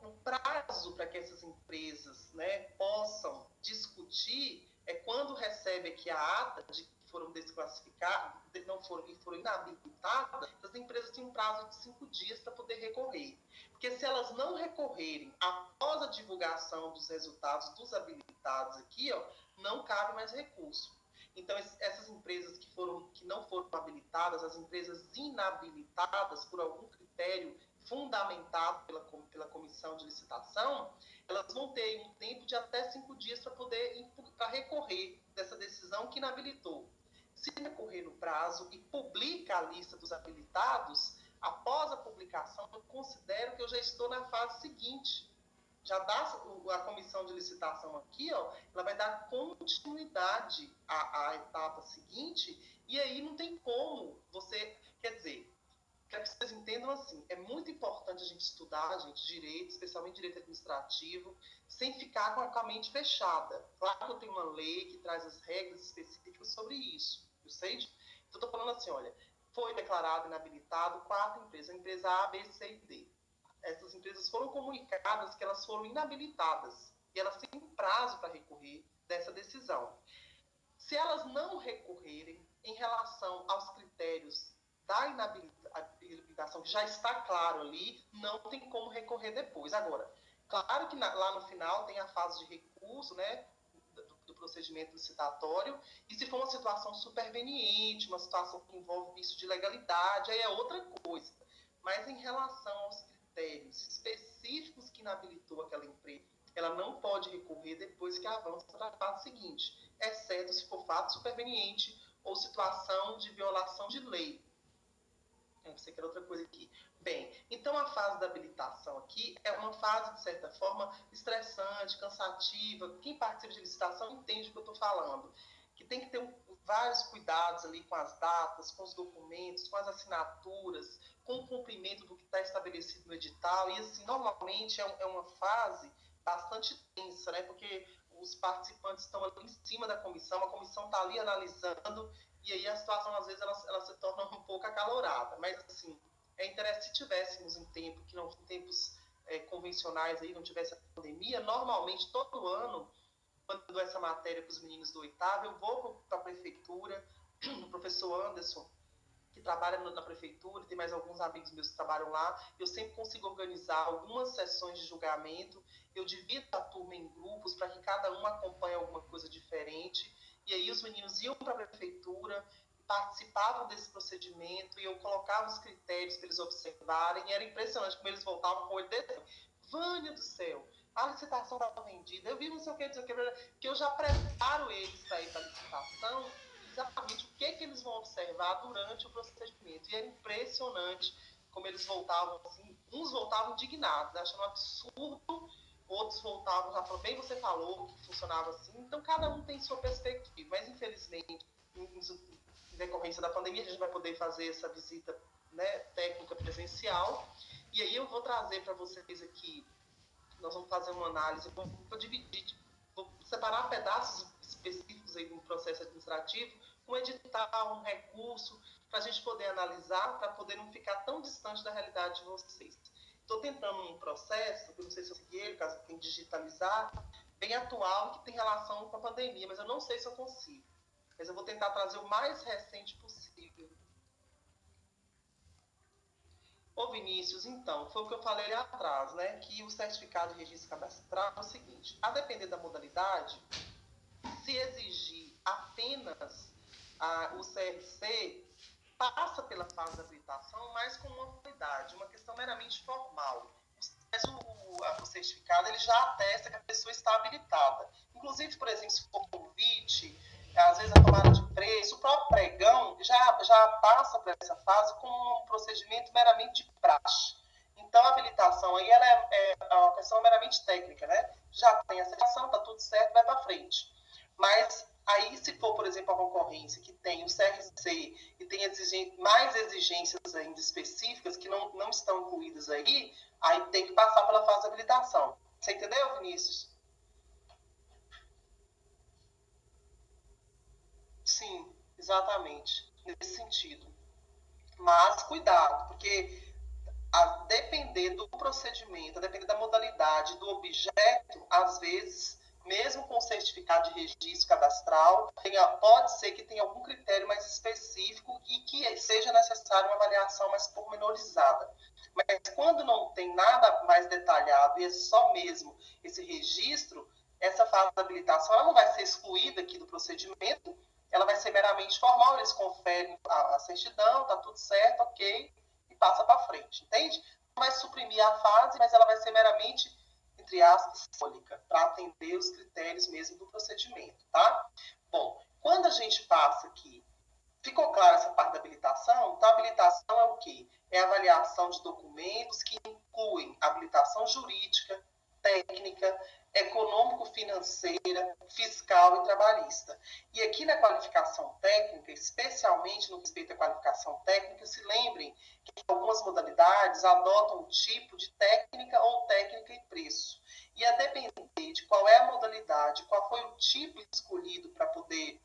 O prazo para que essas empresas, né, possam discutir é quando recebe aqui a ata de que foram desclassificadas, não foram, e foram inabilitadas, as empresas têm um prazo de 5 dias para poder recorrer. Porque se elas não recorrerem após a divulgação dos resultados dos habilitados aqui, ó, não cabe mais recurso. Então, essas empresas que não foram habilitadas, as empresas inabilitadas por algum critério fundamentado pela comissão de licitação, elas vão ter um tempo de até 5 dias para poder recorrer dessa decisão que inabilitou. Se recorrer no prazo e publica a lista dos habilitados, Após a publicação, eu considero que eu já estou na fase seguinte. Já dá a comissão de licitação aqui, ó, ela vai dar continuidade à etapa seguinte, e aí não tem como você, quer dizer, quero que vocês entendam assim, é muito importante a gente estudar, gente, direito, especialmente direito administrativo, sem ficar com a mente fechada. Claro que eu tenho uma lei que traz as regras específicas sobre isso, eu sei? Então, eu estou falando assim, olha, foi declarado inabilitado 4 empresas, a empresa A, B, C e D. Essas empresas foram comunicadas que elas foram inabilitadas e elas têm um prazo para recorrer dessa decisão. Se elas não recorrerem em relação aos critérios da inabilitação, que já está claro ali, não tem como recorrer depois. Agora, claro que lá no final tem a fase de recurso, né, do procedimento licitatório, e se for uma situação superveniente, uma situação que envolve vício de legalidade, aí é outra coisa. Mas em relação aos critérios específicos que inabilitou aquela empresa, ela não pode recorrer depois que avança para a fase seguinte, exceto se for fato superveniente ou situação de violação de lei. Você quer outra coisa aqui. Bem, então a fase da habilitação aqui é uma fase, de certa forma, estressante, cansativa. Quem participa de licitação entende o que eu estou falando. Que tem que ter vários cuidados ali com as datas, com os documentos, com as assinaturas, com o cumprimento do que está estabelecido no edital. E, assim, normalmente é uma fase bastante tensa, né? Porque os participantes estão ali em cima da comissão, a comissão está ali analisando, e aí a situação, às vezes, ela se torna um pouco acalorada. Mas, assim, é interessante se tivéssemos em tempos convencionais, aí, não tivesse a pandemia, normalmente, todo ano, quando eu dou essa matéria para os meninos do oitavo, eu vou para a prefeitura, o professor Anderson, que trabalha na prefeitura, tem mais alguns amigos meus que trabalham lá, eu sempre consigo organizar algumas sessões de julgamento, eu divido a turma em grupos para que cada um acompanhe alguma coisa diferente, e aí os meninos iam para a prefeitura, participavam desse procedimento, e eu colocava os critérios para eles observarem, e era impressionante como eles voltavam com o olho desse. Vânia do céu, a licitação estava vendida, eu vi não sei o que eu já preparo eles para ir para a licitação, exatamente o que eles vão observar durante o procedimento. E é impressionante como eles voltavam assim, uns voltavam indignados, achando um absurdo, outros voltavam, já falou, bem você falou que funcionava assim, então cada um tem sua perspectiva, mas infelizmente, em decorrência da pandemia, a gente vai poder fazer essa visita, né, técnica presencial, e aí eu vou trazer para vocês aqui, nós vamos fazer uma análise, vou dividir, vou separar pedaços específicos aí do processo administrativo, um edital, um recurso, para a gente poder analisar, para poder não ficar tão distante da realidade de vocês. Estou tentando um processo, eu não sei se eu segui ele, caso tenha que digitalizar, bem atual, que tem relação com a pandemia, mas eu não sei se eu consigo. Mas eu vou tentar trazer o mais recente possível. Ô Vinícius, então, foi o que eu falei ali atrás, né? Que o certificado de registro cadastral é o seguinte, a depender da modalidade, se exigir apenas o CRC, passa pela fase da habilitação, mas com uma qualidade, uma questão meramente formal. Mas o certificado ele já atesta que a pessoa está habilitada. Inclusive, por exemplo, se for convite, às vezes a tomada de preço, o próprio pregão já passa por essa fase como um procedimento meramente de praxe. Então, a habilitação aí ela é uma questão meramente técnica, né? Já tem a certificação, está tudo certo, vai para frente. Mas aí, se for, por exemplo, a concorrência que tem o CRC e tem mais exigências ainda específicas que não estão incluídas aí tem que passar pela fase de habilitação. Você entendeu, Vinícius? Sim, exatamente, nesse sentido. Mas cuidado, porque a depender do procedimento, a depender da modalidade, do objeto, às vezes, mesmo com certificado de registro cadastral, pode ser que tenha algum critério mais específico e que seja necessária uma avaliação mais pormenorizada. Mas quando não tem nada mais detalhado e é só mesmo esse registro, essa fase de habilitação ela não vai ser excluída aqui do procedimento, ela vai ser meramente formal, eles conferem a certidão, está tudo certo, ok, e passa para frente, entende? Não vai suprimir a fase, mas ela vai ser meramente, entre aspas, simbólica, para atender os critérios mesmo do procedimento, tá? Bom, quando a gente passa aqui, ficou clara essa parte da habilitação? Então, a habilitação é o quê? é a avaliação de documentos que incluem habilitação jurídica, técnica, econômico-financeira, fiscal e trabalhista. E aqui na qualificação técnica, especialmente no respeito à qualificação técnica, se lembrem que algumas modalidades adotam o tipo de técnica ou técnica e preço. E a depender de qual é a modalidade, qual foi o tipo escolhido para poder,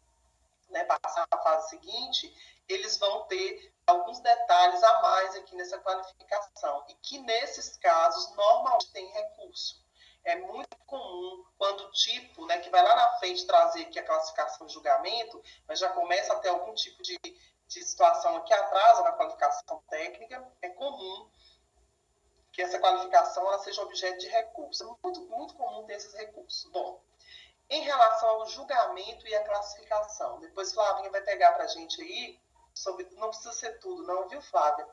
né, passar a fase seguinte, eles vão ter alguns detalhes a mais aqui nessa qualificação. E que nesses casos normalmente tem recurso. É muito comum quando o tipo, né, que vai lá na frente trazer aqui a classificação de julgamento, mas já começa a ter algum tipo de situação que atrasa na qualificação técnica, é comum que essa qualificação ela seja objeto de recurso. É muito, muito comum ter esses recursos. Bom, em relação ao julgamento e a classificação, depois Flavinha vai pegar para a gente aí, sobre, não precisa ser tudo não, viu, Flávia?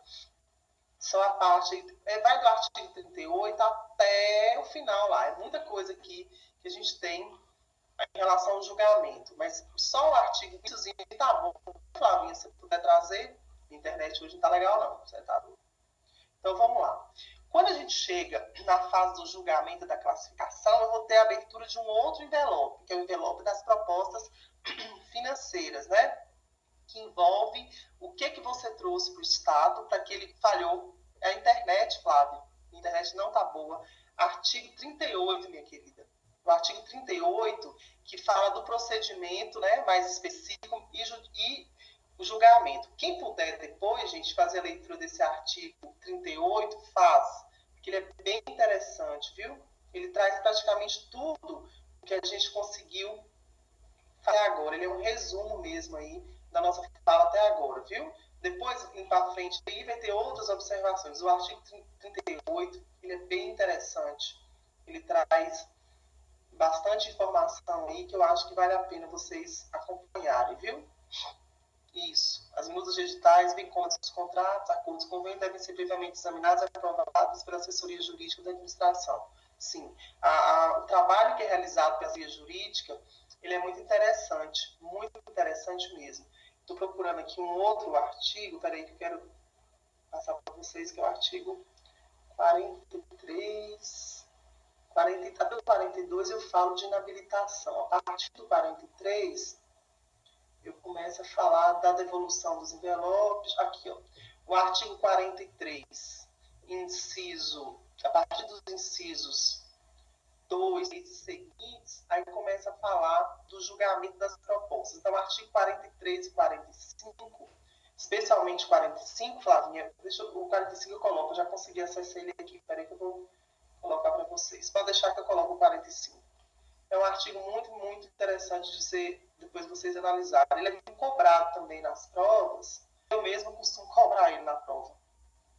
Só a parte, vai do artigo 38 até o final lá. É muita coisa aqui que a gente tem em relação ao julgamento. Mas só o artigo 20 tá bom. Flavinha, se puder trazer, a internet hoje não tá legal não, você tá doido. Então vamos lá. Quando a gente chega na fase do julgamento da classificação, eu vou ter a abertura de um outro envelope, que é o envelope das propostas financeiras, né? Que envolve o que você trouxe para o Estado para que ele falhou. É a internet, Flávio. A internet não está boa. Artigo 38, minha querida. O artigo 38, que fala do procedimento, né, mais específico e o julgamento. Quem puder depois, gente, fazer a leitura desse artigo 38, faz. Porque ele é bem interessante, viu? Ele traz praticamente tudo o que a gente conseguiu fazer agora. Ele é um resumo mesmo aí da nossa fala até agora, viu? Depois, indo para frente, aí vai ter outras observações. O artigo 38, ele é bem interessante. Ele traz bastante informação aí que eu acho que vale a pena vocês acompanharem, viu? Isso. As minutas digitais, bem como os contratos, acordos, convênios, devem ser previamente examinados e aprovados pela assessoria jurídica da administração. Sim. O trabalho que é realizado pela assessoria jurídica, ele é muito interessante mesmo. Estou procurando aqui um outro artigo, peraí que eu quero passar para vocês, que é o artigo 43, até o 42 eu falo de inabilitação. A partir do 43, eu começo a falar da devolução dos envelopes. Aqui, ó, o artigo 43, a partir dos incisos 2 e seguintes, aí começa a falar do julgamento das propostas. Então, artigo 43 e 45, especialmente 45, Flavinha, o 45 eu coloco, eu já consegui acessar ele aqui, peraí que eu vou colocar para vocês. Pode deixar que eu coloco o 45. É um artigo muito, muito interessante de ser, depois vocês analisarem. Ele é muito cobrado também nas provas. Eu mesmo costumo cobrar ele na prova,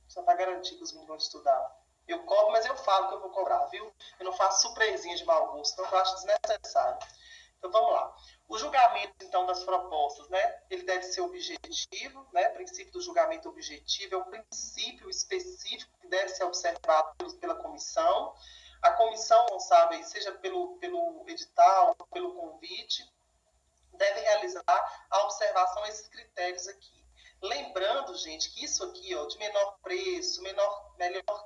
só para garantir que os meninos vão estudar. Eu cobro, mas eu falo que eu vou cobrar, viu? Eu não faço surpresinha de mau gosto, não, eu acho desnecessário. Então, vamos lá. O julgamento, então, das propostas, né? Ele deve ser objetivo, né? O princípio do julgamento objetivo é um princípio específico que deve ser observado pela comissão. A comissão responsável, seja pelo edital, pelo convite, deve realizar a observação a esses critérios aqui. Lembrando, gente, que isso aqui, ó, de menor preço, melhor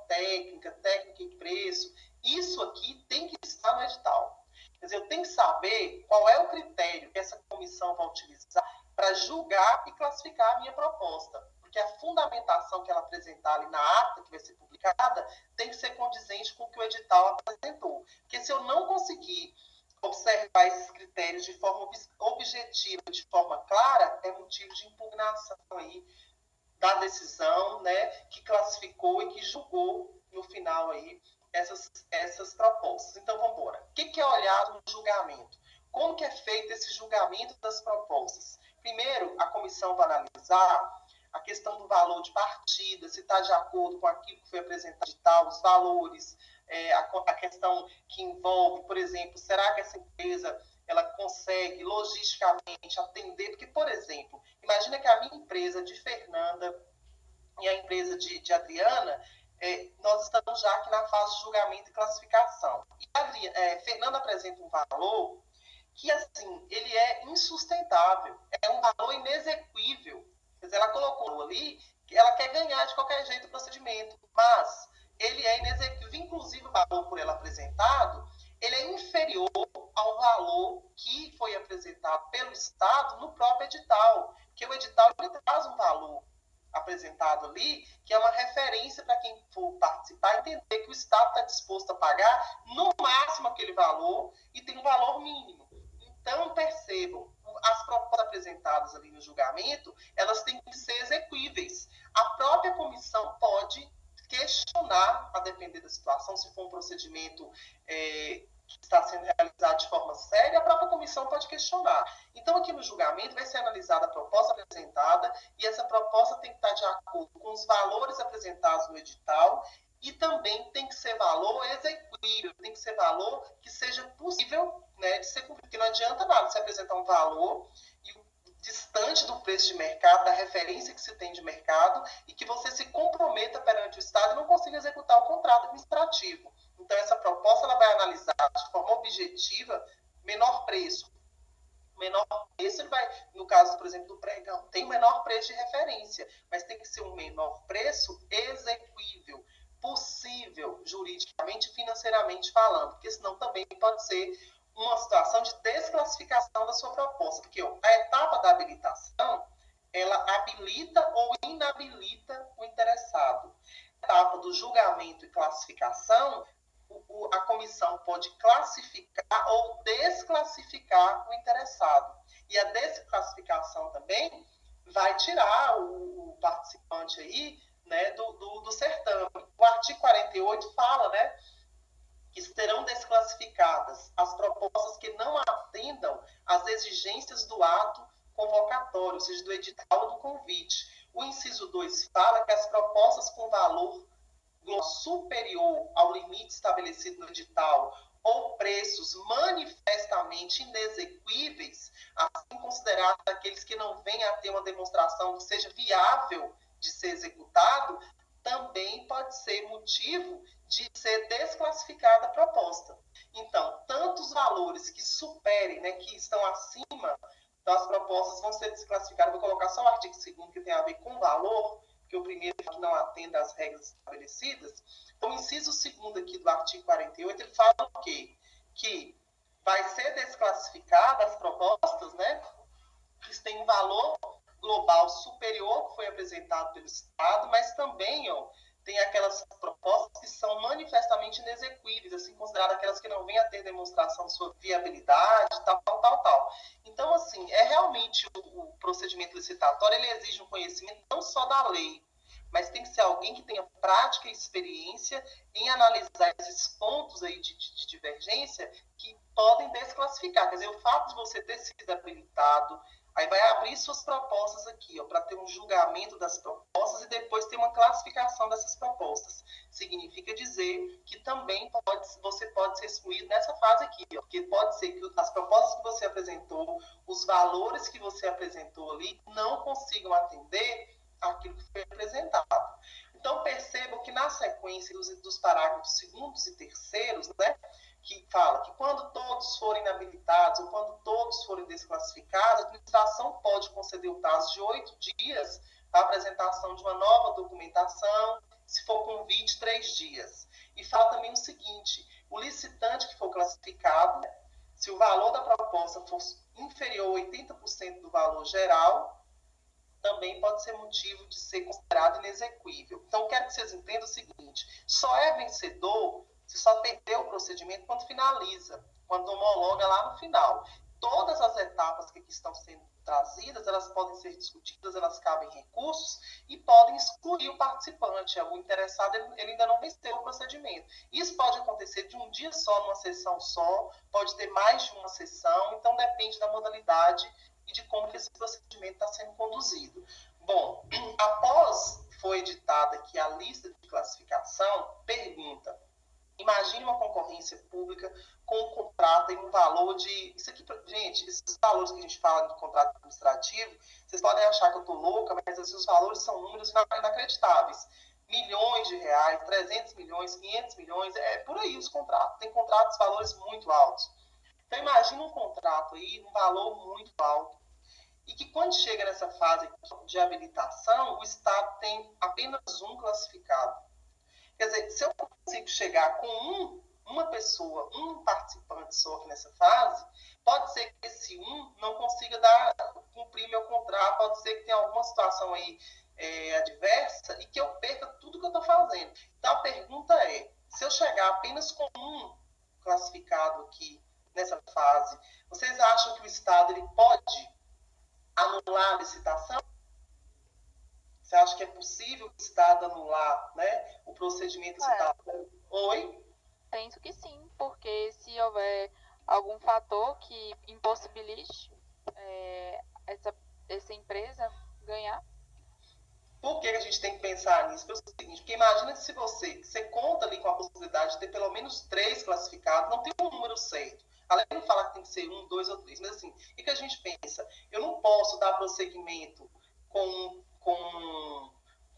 técnica e preço, isso aqui tem que estar no edital. Quer dizer, eu tenho que saber qual é o critério que essa comissão vai utilizar para julgar e classificar a minha proposta. Porque a fundamentação que ela apresentar ali na ata que vai ser publicada tem que ser condizente com o que o edital apresentou. Porque se eu não conseguir observar esses critérios de forma objetiva, de forma clara, é motivo de impugnação aí da decisão, né, que classificou e que julgou no final aí essas propostas. Então, vamos embora. O que é olhado no julgamento? Como que é feito esse julgamento das propostas? Primeiro, a comissão vai analisar a questão do valor de partida, se está de acordo com aquilo que foi apresentado de tal, os valores, a questão que envolve, por exemplo, será que essa empresa ela consegue logisticamente atender? Porque, por exemplo, imagina que a minha empresa de Fernanda e a empresa de Adriana, nós estamos já aqui na fase de julgamento e classificação. E Fernanda apresenta um valor que, assim, ele é insustentável, é um valor inexequível. Quer dizer, ela colocou ali que ela quer ganhar de qualquer jeito o procedimento, mas ele é inexequível, inclusive o valor por ela apresentado, ele é inferior ao valor que foi apresentado pelo Estado no próprio edital, porque o edital ele traz um valor apresentado ali, que é uma referência para quem for participar, entender que o Estado está disposto a pagar no máximo aquele valor e tem um valor mínimo. Então, percebam, as propostas apresentadas ali no julgamento, elas têm que ser exequíveis. A própria comissão pode questionar, a depender da situação, se for um procedimento que está sendo realizado de forma séria, a própria comissão pode questionar. Então, aqui no julgamento vai ser analisada a proposta apresentada e essa proposta tem que estar de acordo com os valores apresentados no edital e também tem que ser valor exequível, tem que ser valor que seja possível, né, de ser cumprido, porque não adianta nada você apresentar um valor distante do preço de mercado, da referência que se tem de mercado, e que você se comprometa perante o Estado e não consiga executar o contrato administrativo. Então, essa proposta ela vai analisar de forma objetiva menor preço. O menor preço, ele vai, no caso, por exemplo, do pregão, tem o menor preço de referência, mas tem que ser um menor preço exequível, possível juridicamente e financeiramente falando, porque senão também pode ser uma situação de desclassificação da sua proposta, porque a etapa da habilitação, ela habilita ou inabilita o interessado. A etapa do julgamento e classificação, a comissão pode classificar ou desclassificar o interessado. E a desclassificação também vai tirar o participante aí, né, do certame. O artigo 48 fala, né, que serão desclassificadas as propostas que não atendam às exigências do ato convocatório, ou seja, do edital ou do convite. O inciso 2 fala que as propostas com valor superior ao limite estabelecido no edital ou preços manifestamente inexequíveis, assim considerados aqueles que não venham a ter uma demonstração que seja viável de ser executado, também pode ser motivo de ser desclassificada a proposta. Então, tantos valores que superem, né, que estão acima das propostas vão ser desclassificadas. Vou colocar só o artigo 2º que tem a ver com valor, que o primeiro que não atenda às regras estabelecidas. Então, o inciso 2º aqui do artigo 48, ele fala o quê? Que vai ser desclassificada as propostas, né, que têm um valor global superior que foi apresentado pelo Estado, mas também, tem aquelas propostas que são manifestamente inexequíveis, assim, consideradas aquelas que não vêm a ter demonstração de sua viabilidade, tal. Então, assim, realmente o procedimento licitatório, ele exige um conhecimento não só da lei, mas tem que ser alguém que tenha prática e experiência em analisar esses pontos aí de divergência que podem desclassificar. Quer dizer, o fato de você ter sido habilitado, aí vai abrir suas propostas aqui, para ter um julgamento das propostas e depois ter uma classificação dessas propostas. Significa dizer que também você pode ser excluído nessa fase aqui, porque pode ser que as propostas que você apresentou, os valores que você apresentou ali, não consigam atender aquilo que foi apresentado. Então, percebam que na sequência dos parágrafos 2º e 3º, né, que fala que quando todos forem inabilitados ou quando todos forem desclassificados, a administração pode conceder o prazo de 8 dias para a apresentação de uma nova documentação, se for convite, 3 dias. E fala também o seguinte, o licitante que for classificado, se o valor da proposta for inferior a 80% do valor geral, também pode ser motivo de ser considerado inexequível. Então, quero que vocês entendam o seguinte, só é vencedor se só perdeu o procedimento quando finaliza, quando homologa lá no final. Todas as etapas que aqui estão sendo trazidas, elas podem ser discutidas, elas cabem recursos e podem excluir o participante. O interessado, ele ainda não venceu o procedimento. Isso pode acontecer de um dia só, numa sessão só, pode ter mais de uma sessão, então depende da modalidade e de como que esse procedimento está sendo conduzido. Bom, após foi editada aqui a lista de classificação, pergunta, imagine uma concorrência pública com um contrato em um valor de... Isso aqui, gente, esses valores que a gente fala do contrato administrativo, vocês podem achar que eu estou louca, mas assim, os valores são números inacreditáveis. Milhões de reais, 300 milhões, 500 milhões, por aí os contratos. Tem contratos de valores muito altos. Então, imagina um contrato aí, um valor muito alto, e que quando chega nessa fase de habilitação, o Estado tem apenas um classificado. Quer dizer, se eu consigo chegar com uma pessoa, um participante só aqui nessa fase, pode ser que esse não consiga cumprir meu contrato, pode ser que tenha alguma situação aí adversa e que eu perca tudo que eu estou fazendo. Então a pergunta é, se eu chegar apenas com um classificado aqui nessa fase, vocês acham que o Estado ele pode anular a licitação? Você acha que é possível o Estado anular, né, o procedimento de licitação? Oi? Penso que sim, porque se houver algum fator que impossibilite essa empresa ganhar. Por que a gente tem que pensar nisso? Pelo seguinte, porque imagina se você conta ali com a possibilidade de ter pelo menos 3 classificados, não tem um número certo. Além de falar que tem que ser 1, 2 ou 3, mas assim, o que a gente pensa? Eu não posso dar prosseguimento com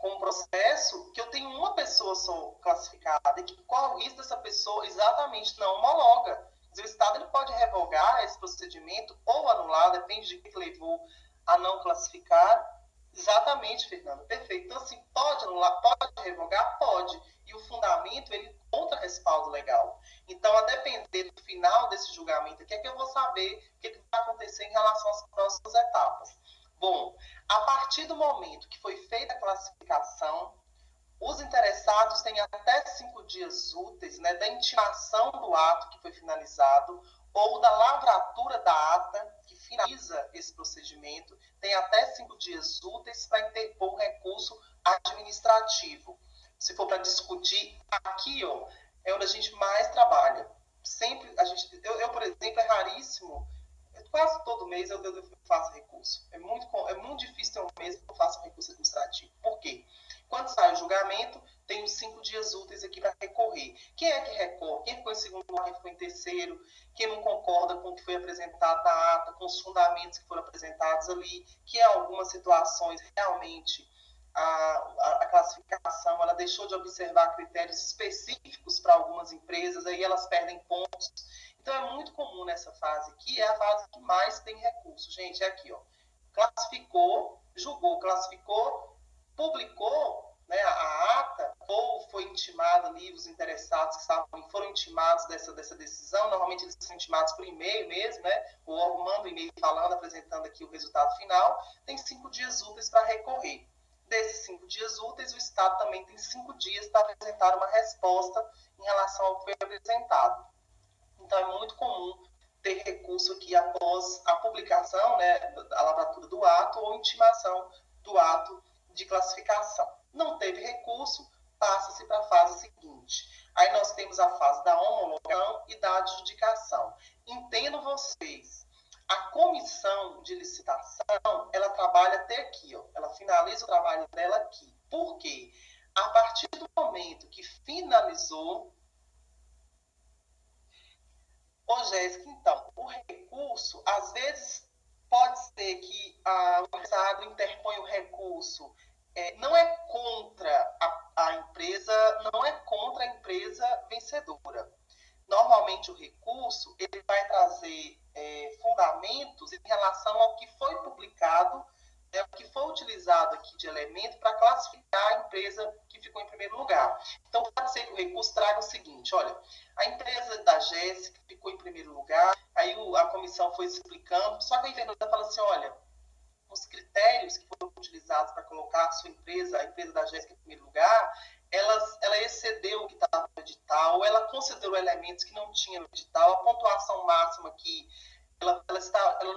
um processo que eu tenho uma pessoa só classificada e que qual isso dessa pessoa exatamente não homologa. O Estado ele pode revogar esse procedimento ou anular, depende de que levou a não classificar. Exatamente, Fernanda, perfeito. Então, assim, pode anular, pode revogar? Pode. E o fundamento, ele contra respaldo legal. Então, a depender do final desse julgamento aqui, é que eu vou saber o que vai acontecer em relação às próximas etapas. Bom, a partir do momento que foi feita a classificação, os interessados têm até 5 dias úteis, né, da intimação do ato que foi finalizado ou da lavratura da ata que finaliza esse procedimento, tem até 5 dias úteis para interpor um recurso administrativo. Se for para discutir, aqui ó, é onde a gente mais trabalha. Sempre eu, por exemplo, é raríssimo, quase todo mês eu faço recurso. É muito difícil ter um mês que eu faça um recurso administrativo. Por quê? Quando sai o julgamento, tem os 5 dias úteis aqui para recorrer. Quem é que recorre? Quem ficou em segundo lugar, quem ficou em terceiro? Quem não concorda com o que foi apresentado na ata, com os fundamentos que foram apresentados ali, que em algumas situações realmente a classificação ela deixou de observar critérios específicos para algumas empresas, aí elas perdem pontos. Então é muito comum nessa fase aqui, é a fase que mais tem recurso. Gente, é aqui, ó. Classificou, julgou, classificou, publicou, né, a ata, ou foi intimado ali os interessados que foram intimados dessa decisão, normalmente eles são intimados por e-mail mesmo, né, o órgão manda um e-mail falando, apresentando aqui o resultado final, tem 5 dias úteis para recorrer. Desses 5 dias úteis, o Estado também tem 5 dias para apresentar uma resposta em relação ao que foi apresentado. Então, é muito comum ter recurso aqui após a publicação, né, a lavratura do ato ou intimação do ato de classificação. Não teve recurso, passa-se para a fase seguinte. Aí nós temos a fase da homologação e da adjudicação. Entendo vocês, a comissão de licitação, ela trabalha até aqui, ó, ela finaliza o trabalho dela aqui. Por quê? A partir do momento que finalizou. Ô, Jéssica, então, o recurso, às vezes, pode ser que o Estado interpõe o recurso, não é contra a empresa, não é contra a empresa vencedora. Normalmente, o recurso ele vai trazer fundamentos em relação ao que foi publicado, o que foi utilizado aqui de elemento para classificar a empresa que ficou em primeiro lugar. Então, pode ser que o recurso traga o seguinte, olha, a empresa da Jéssica ficou em primeiro lugar, aí a comissão foi explicando, só que a Fernanda fala assim, olha, os critérios que foram utilizados para colocar a sua empresa, a empresa da Jéssica em primeiro lugar, ela excedeu o que estava no edital, ou ela considerou elementos que não tinha no edital, a pontuação máxima que ela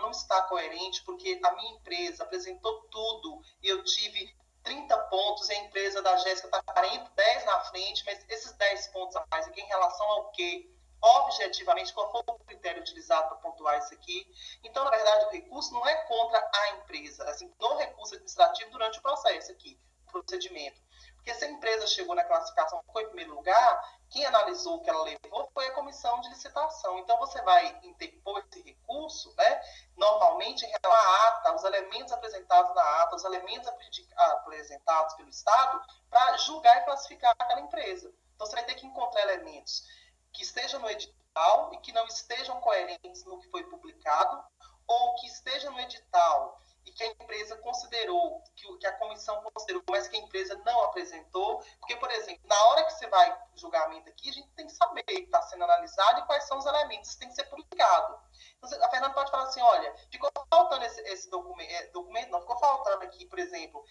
não está coerente, porque a minha empresa apresentou tudo e eu tive 30 pontos e a empresa da Jéssica está 10 na frente, mas esses 10 pontos a mais aqui em relação ao quê? Objetivamente, qual foi o critério utilizado para pontuar isso aqui? Então, na verdade, o recurso não é contra a empresa, assim, no recurso administrativo durante o processo aqui, o procedimento. Porque se a empresa chegou na classificação, ficou em primeiro lugar, quem analisou o que ela levou foi a comissão de licitação. Então, você vai interpor esse recurso, né, normalmente em relação à ata, os elementos apresentados na ata, os elementos apresentados pelo Estado, para julgar e classificar aquela empresa. Então, você vai ter que encontrar elementos que estejam no edital e que não estejam coerentes no que foi publicado, ou que esteja no edital e que a empresa considerou, que a comissão considerou, mas que a empresa não apresentou. Porque, por exemplo, na hora que você vai para o julgamento aqui, a gente tem que saber o que está sendo analisado e quais são os elementos, isso tem que ser publicado. Então, a Fernanda pode falar assim, olha, ficou faltando esse documento, não, ficou faltando aqui, por exemplo,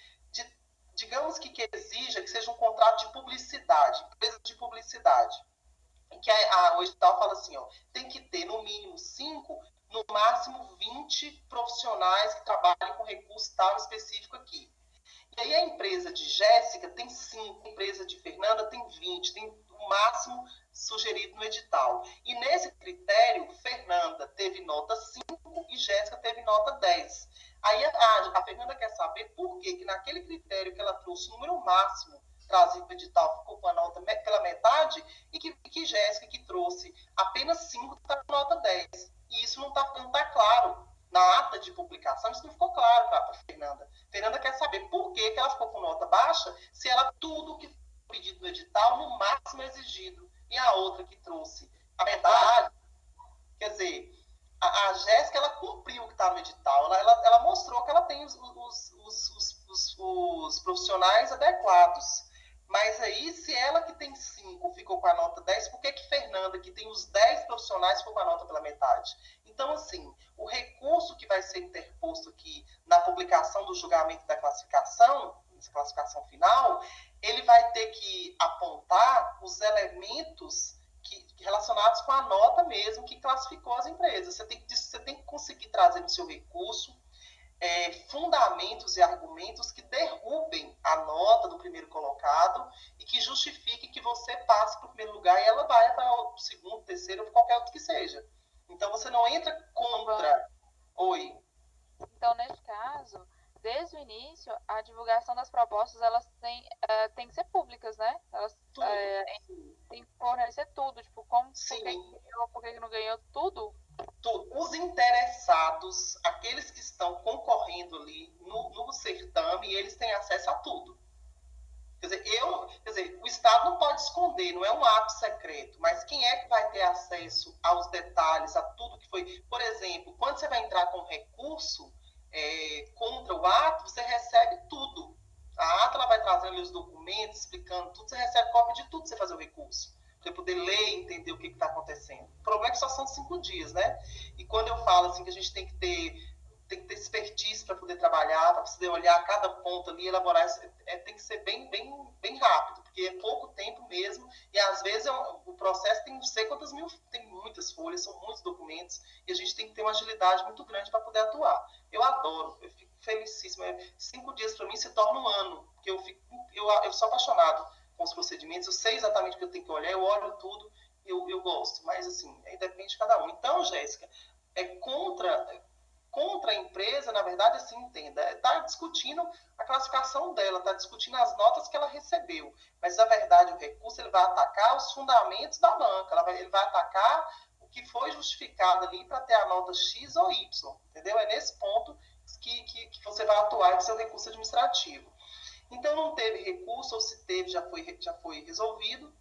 digamos que exija que seja um contrato de publicidade, empresa de publicidade. Em que o edital fala assim, ó, tem que ter no mínimo 5, no máximo 20 profissionais que trabalhem com recurso tal específico aqui. E aí a empresa de Jéssica tem 5, a empresa de Fernanda tem 20, tem o máximo sugerido no edital. E nesse critério, Fernanda teve nota 5 e Jéssica teve nota 10. Aí a Fernanda quer saber por que naquele critério que ela trouxe o número máximo trazido no edital ficou com a nota pela metade e que Jéssica, que trouxe apenas 5, está com nota 10. E isso não está claro. Na ata de publicação, isso não ficou claro para a Fernanda. Fernanda quer saber por que ela ficou com nota baixa, se ela tudo que foi pedido no edital, no máximo exigido. E a outra que trouxe a metade, quer dizer, a Jéssica, ela cumpriu o que está no edital. Ela mostrou que ela tem os profissionais adequados. Mas aí, se ela que tem 5 ficou com a nota 10, por que Fernanda, que tem os 10 profissionais, ficou com a nota pela metade? Então, assim, o recurso que vai ser interposto aqui na publicação do julgamento da classificação final, ele vai ter que apontar os elementos relacionados com a nota mesmo que classificou as empresas. Você tem que conseguir trazer no seu recurso fundamentos e argumentos que derrubem a nota do primeiro colocado e que justifiquem que você passe para o primeiro lugar e ela vai para o segundo, terceiro ou qualquer outro que seja. Então, você não entra contra... Oi. Então, neste caso, desde o início, a divulgação das propostas, elas têm que ser públicas, né? Elas têm que fornecer tudo, tipo, como, por que não ganhou tudo? Os interessados, aqueles que estão concorrendo ali no certame, eles têm acesso a tudo. Quer dizer, o Estado não pode esconder, não é um ato secreto, mas quem é que vai ter acesso aos detalhes, a tudo que foi... Por exemplo, quando você vai entrar com recurso contra o ato, você recebe tudo. A ata ela vai trazendo ali os documentos, explicando tudo, você recebe cópia de tudo para você fazer o recurso. Para você poder ler e entender o que está acontecendo. O problema é que só são 5 dias, né? E quando eu falo assim que a gente tem que ter expertise para poder trabalhar, para poder olhar cada ponto ali, elaborar, tem que ser bem rápido, porque é pouco tempo mesmo, e às vezes o processo tem não sei quantas mil, tem muitas folhas, são muitos documentos, e a gente tem que ter uma agilidade muito grande para poder atuar. Eu adoro, eu fico felicíssima. 5 dias para mim se torna um ano, porque eu sou apaixonado com os procedimentos, eu sei exatamente o que eu tenho que olhar, eu olho tudo, eu gosto, mas assim, aí depende de cada um. Então, Jéssica, contra a empresa, na verdade, assim, entenda, está discutindo a classificação dela, está discutindo as notas que ela recebeu, mas, na verdade, o recurso ele vai atacar os fundamentos da banca, ele vai atacar o que foi justificado ali para ter a nota X ou Y, entendeu? É nesse ponto que você vai atuar com seu recurso administrativo. Então, não teve recurso, ou se teve, já foi resolvido,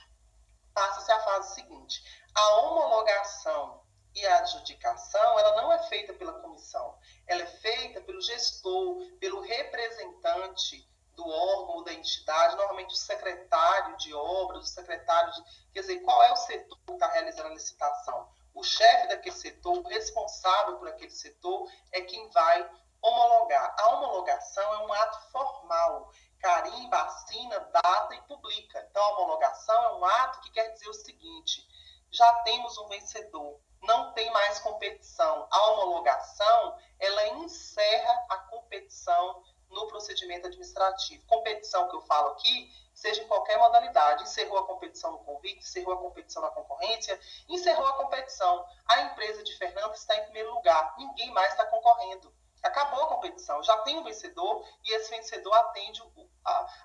passa-se a fase seguinte. A homologação e a adjudicação, ela não é feita pela comissão, ela é feita pelo gestor, pelo representante do órgão ou da entidade, normalmente o secretário de obras, o secretário de... Quer dizer, qual é o setor que está realizando a licitação? O chefe daquele setor, o responsável por aquele setor, é quem vai homologar. A homologação é um ato formal, carimba, assina, data e publica. Então, a homologação é um ato que quer dizer o seguinte: já temos um vencedor, não tem mais competição. A homologação, ela encerra a competição no procedimento administrativo. Competição que eu falo aqui, seja em qualquer modalidade. Encerrou a competição no convite, encerrou a competição na concorrência, encerrou a competição. A empresa de Fernanda está em primeiro lugar, ninguém mais está concorrendo. Acabou a competição, já tem um vencedor e esse vencedor atende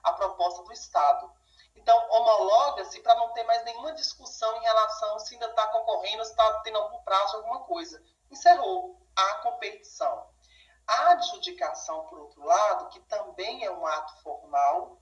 a proposta do Estado. Então, homologa-se para não ter mais nenhuma discussão em relação se ainda está concorrendo, se está tendo algum prazo de alguma coisa. Encerrou a competição. A adjudicação, por outro lado, que também é um ato formal,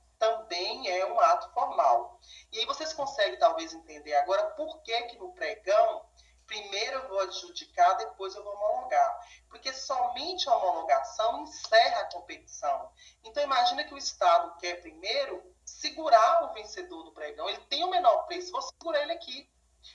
E aí vocês conseguem, talvez, entender agora por que no pregão, primeiro eu vou adjudicar, depois eu vou homologar. porque somente a homologação encerra a competição. Então, imagina que o Estado quer primeiro segurar o vencedor do pregão. Ele tem o menor preço, vou segurar ele aqui.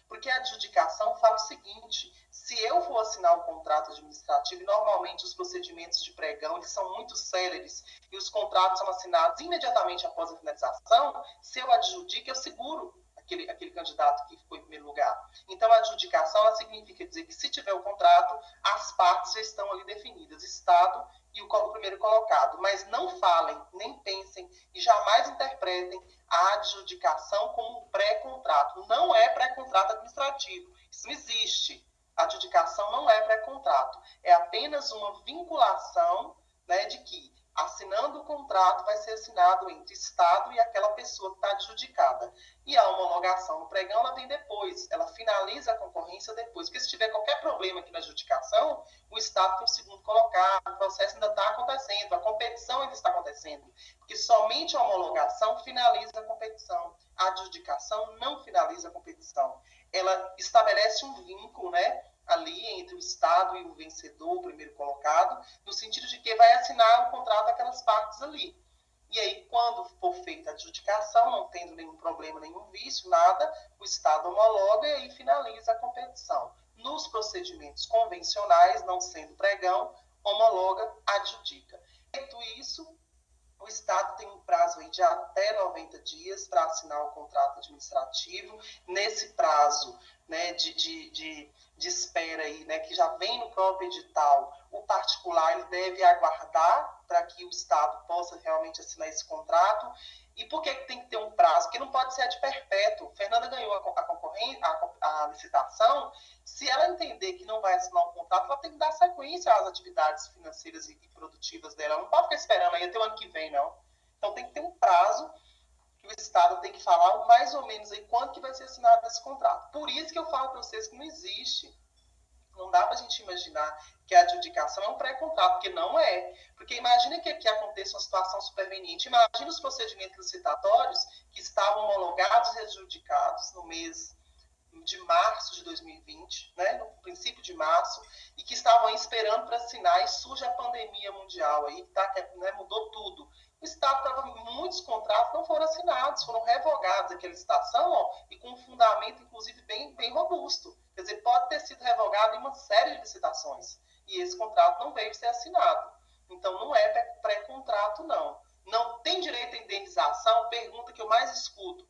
Porque a adjudicação fala o seguinte: se eu for assinar um contrato administrativo, e normalmente os procedimentos de pregão eles são muito céleres e os contratos são assinados imediatamente após a finalização, se eu adjudico, eu seguro aquele candidato que ficou em primeiro lugar. Então, a adjudicação ela significa dizer que, se tiver o contrato, as partes já estão ali definidas, Estado e o primeiro colocado. Mas não falem, nem pensem e jamais interpretem a adjudicação como um pré-contrato. Não é pré-contrato administrativo. Isso não existe. A adjudicação não é pré-contrato. É apenas uma vinculação, né, de que, assinando o contrato, vai ser assinado entre Estado e aquela pessoa que está adjudicada. E a homologação no pregão, ela vem depois. Ela finaliza a concorrência depois. Porque se tiver qualquer problema aqui na adjudicação, o Estado tem o segundo colocado, o processo ainda está acontecendo, a competição ainda está acontecendo. Porque somente a homologação finaliza a competição. A adjudicação não finaliza a competição. Ela estabelece um vínculo, né, ali entre o Estado e o vencedor, o primeiro colocado, no sentido de que vai assinar o contrato aquelas partes ali. E aí, quando for feita a adjudicação, não tendo nenhum problema, nenhum vício, nada, o Estado homologa e aí finaliza a competição. Nos procedimentos convencionais, não sendo pregão, homologa, adjudica. Feito isso, o Estado tem um prazo aí de até 90 dias para assinar o contrato administrativo. Nesse prazo, né, de espera aí, né, que já vem no próprio edital, o particular ele deve aguardar para que o Estado possa realmente assinar esse contrato. E por que tem que ter um prazo? Porque não pode ser de perpétuo. Fernanda ganhou a licitação. Se ela entender que não vai assinar um contrato, ela tem que dar sequência às atividades financeiras e produtivas dela. Ela não pode ficar esperando aí até o ano que vem, não. Então tem que ter um prazo que o Estado tem que falar mais ou menos aí quando que vai ser assinado esse contrato. Por isso que eu falo para vocês que não existe. Não dá para a gente imaginar que a adjudicação é um pré-contrato, porque não é. Porque imagina que aqui aconteça uma situação superveniente. Imagina os procedimentos licitatórios que estavam homologados e adjudicados no mês de março de 2020, né, no princípio de março, e que estavam aí esperando para assinar, e surge a pandemia mundial aí, tá, que, né, mudou tudo. O Estado estava, muitos contratos não foram assinados, foram revogados aquela licitação, ó, e com um fundamento, inclusive, bem robusto. Quer dizer, pode ter sido revogado em uma série de licitações, e esse contrato não veio ser assinado. Então, não é pré-contrato, não. Não tem direito à indenização, pergunta que eu mais escuto.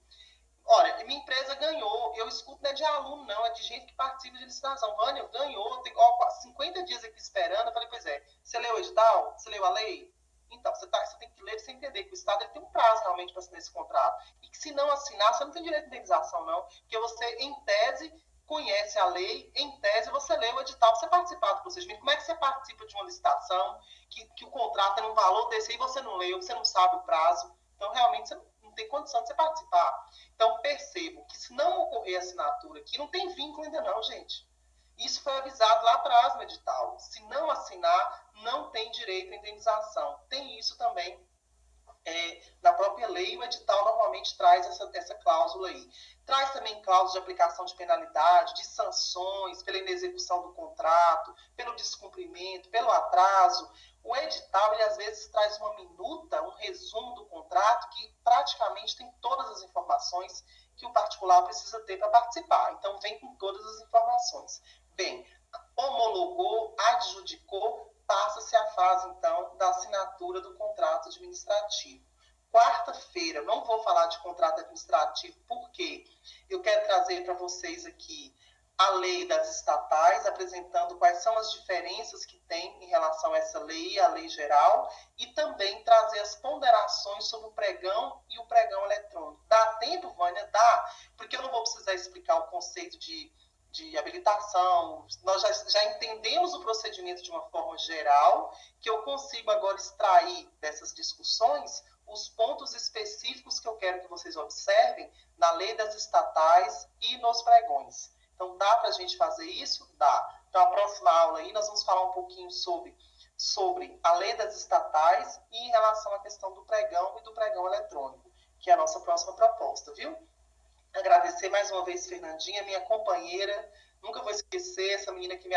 Olha, minha empresa ganhou, eu escuto não é de aluno, não, é de gente que participa de licitação. Vânia, ganhou, tem 50 dias aqui esperando. Eu falei, pois é, você leu o edital? Você leu a lei? Então, você tem que ler para você entender que o Estado ele tem um prazo realmente para assinar esse contrato. E que se não assinar, você não tem direito de indenização, não. Porque você, em tese, conhece a lei, em tese, você lê o edital para você participar do procedimento. Como é que você participa de uma licitação que o contrato é um valor desse aí, você não leu, você não sabe o prazo? Então, realmente, você não tem condição de você participar. Então, percebo que se não ocorrer assinatura aqui, não tem vínculo ainda não, gente. Isso foi avisado lá atrás no edital. Se não assinar, não tem direito à indenização. Tem isso também na própria lei, o edital normalmente traz essa cláusula aí. Traz também cláusulas de aplicação de penalidade, de sanções pela inexecução do contrato, pelo descumprimento, pelo atraso. O edital, ele às vezes traz uma minuta, um resumo do contrato, que praticamente tem todas as informações que o particular precisa ter para participar. Então, vem com todas as informações. Bem, homologou, adjudicou, passa-se a fase, então, da assinatura do contrato administrativo. Quarta-feira, não vou falar de contrato administrativo, porque eu quero trazer para vocês aqui a lei das estatais, apresentando quais são as diferenças que tem em relação a essa lei, a lei geral, e também trazer as ponderações sobre o pregão e o pregão eletrônico. Dá tempo, Vânia? Dá, porque eu não vou precisar explicar o conceito de habilitação, nós já entendemos o procedimento de uma forma geral, que eu consigo agora extrair dessas discussões os pontos específicos que eu quero que vocês observem na lei das estatais e nos pregões. Então, dá para a gente fazer isso? Dá. Então, a próxima aula aí, nós vamos falar um pouquinho sobre a lei das estatais e em relação à questão do pregão e do pregão eletrônico, que é a nossa próxima proposta, viu? Agradecer mais uma vez, Fernandinha, minha companheira. Nunca vou esquecer essa menina que me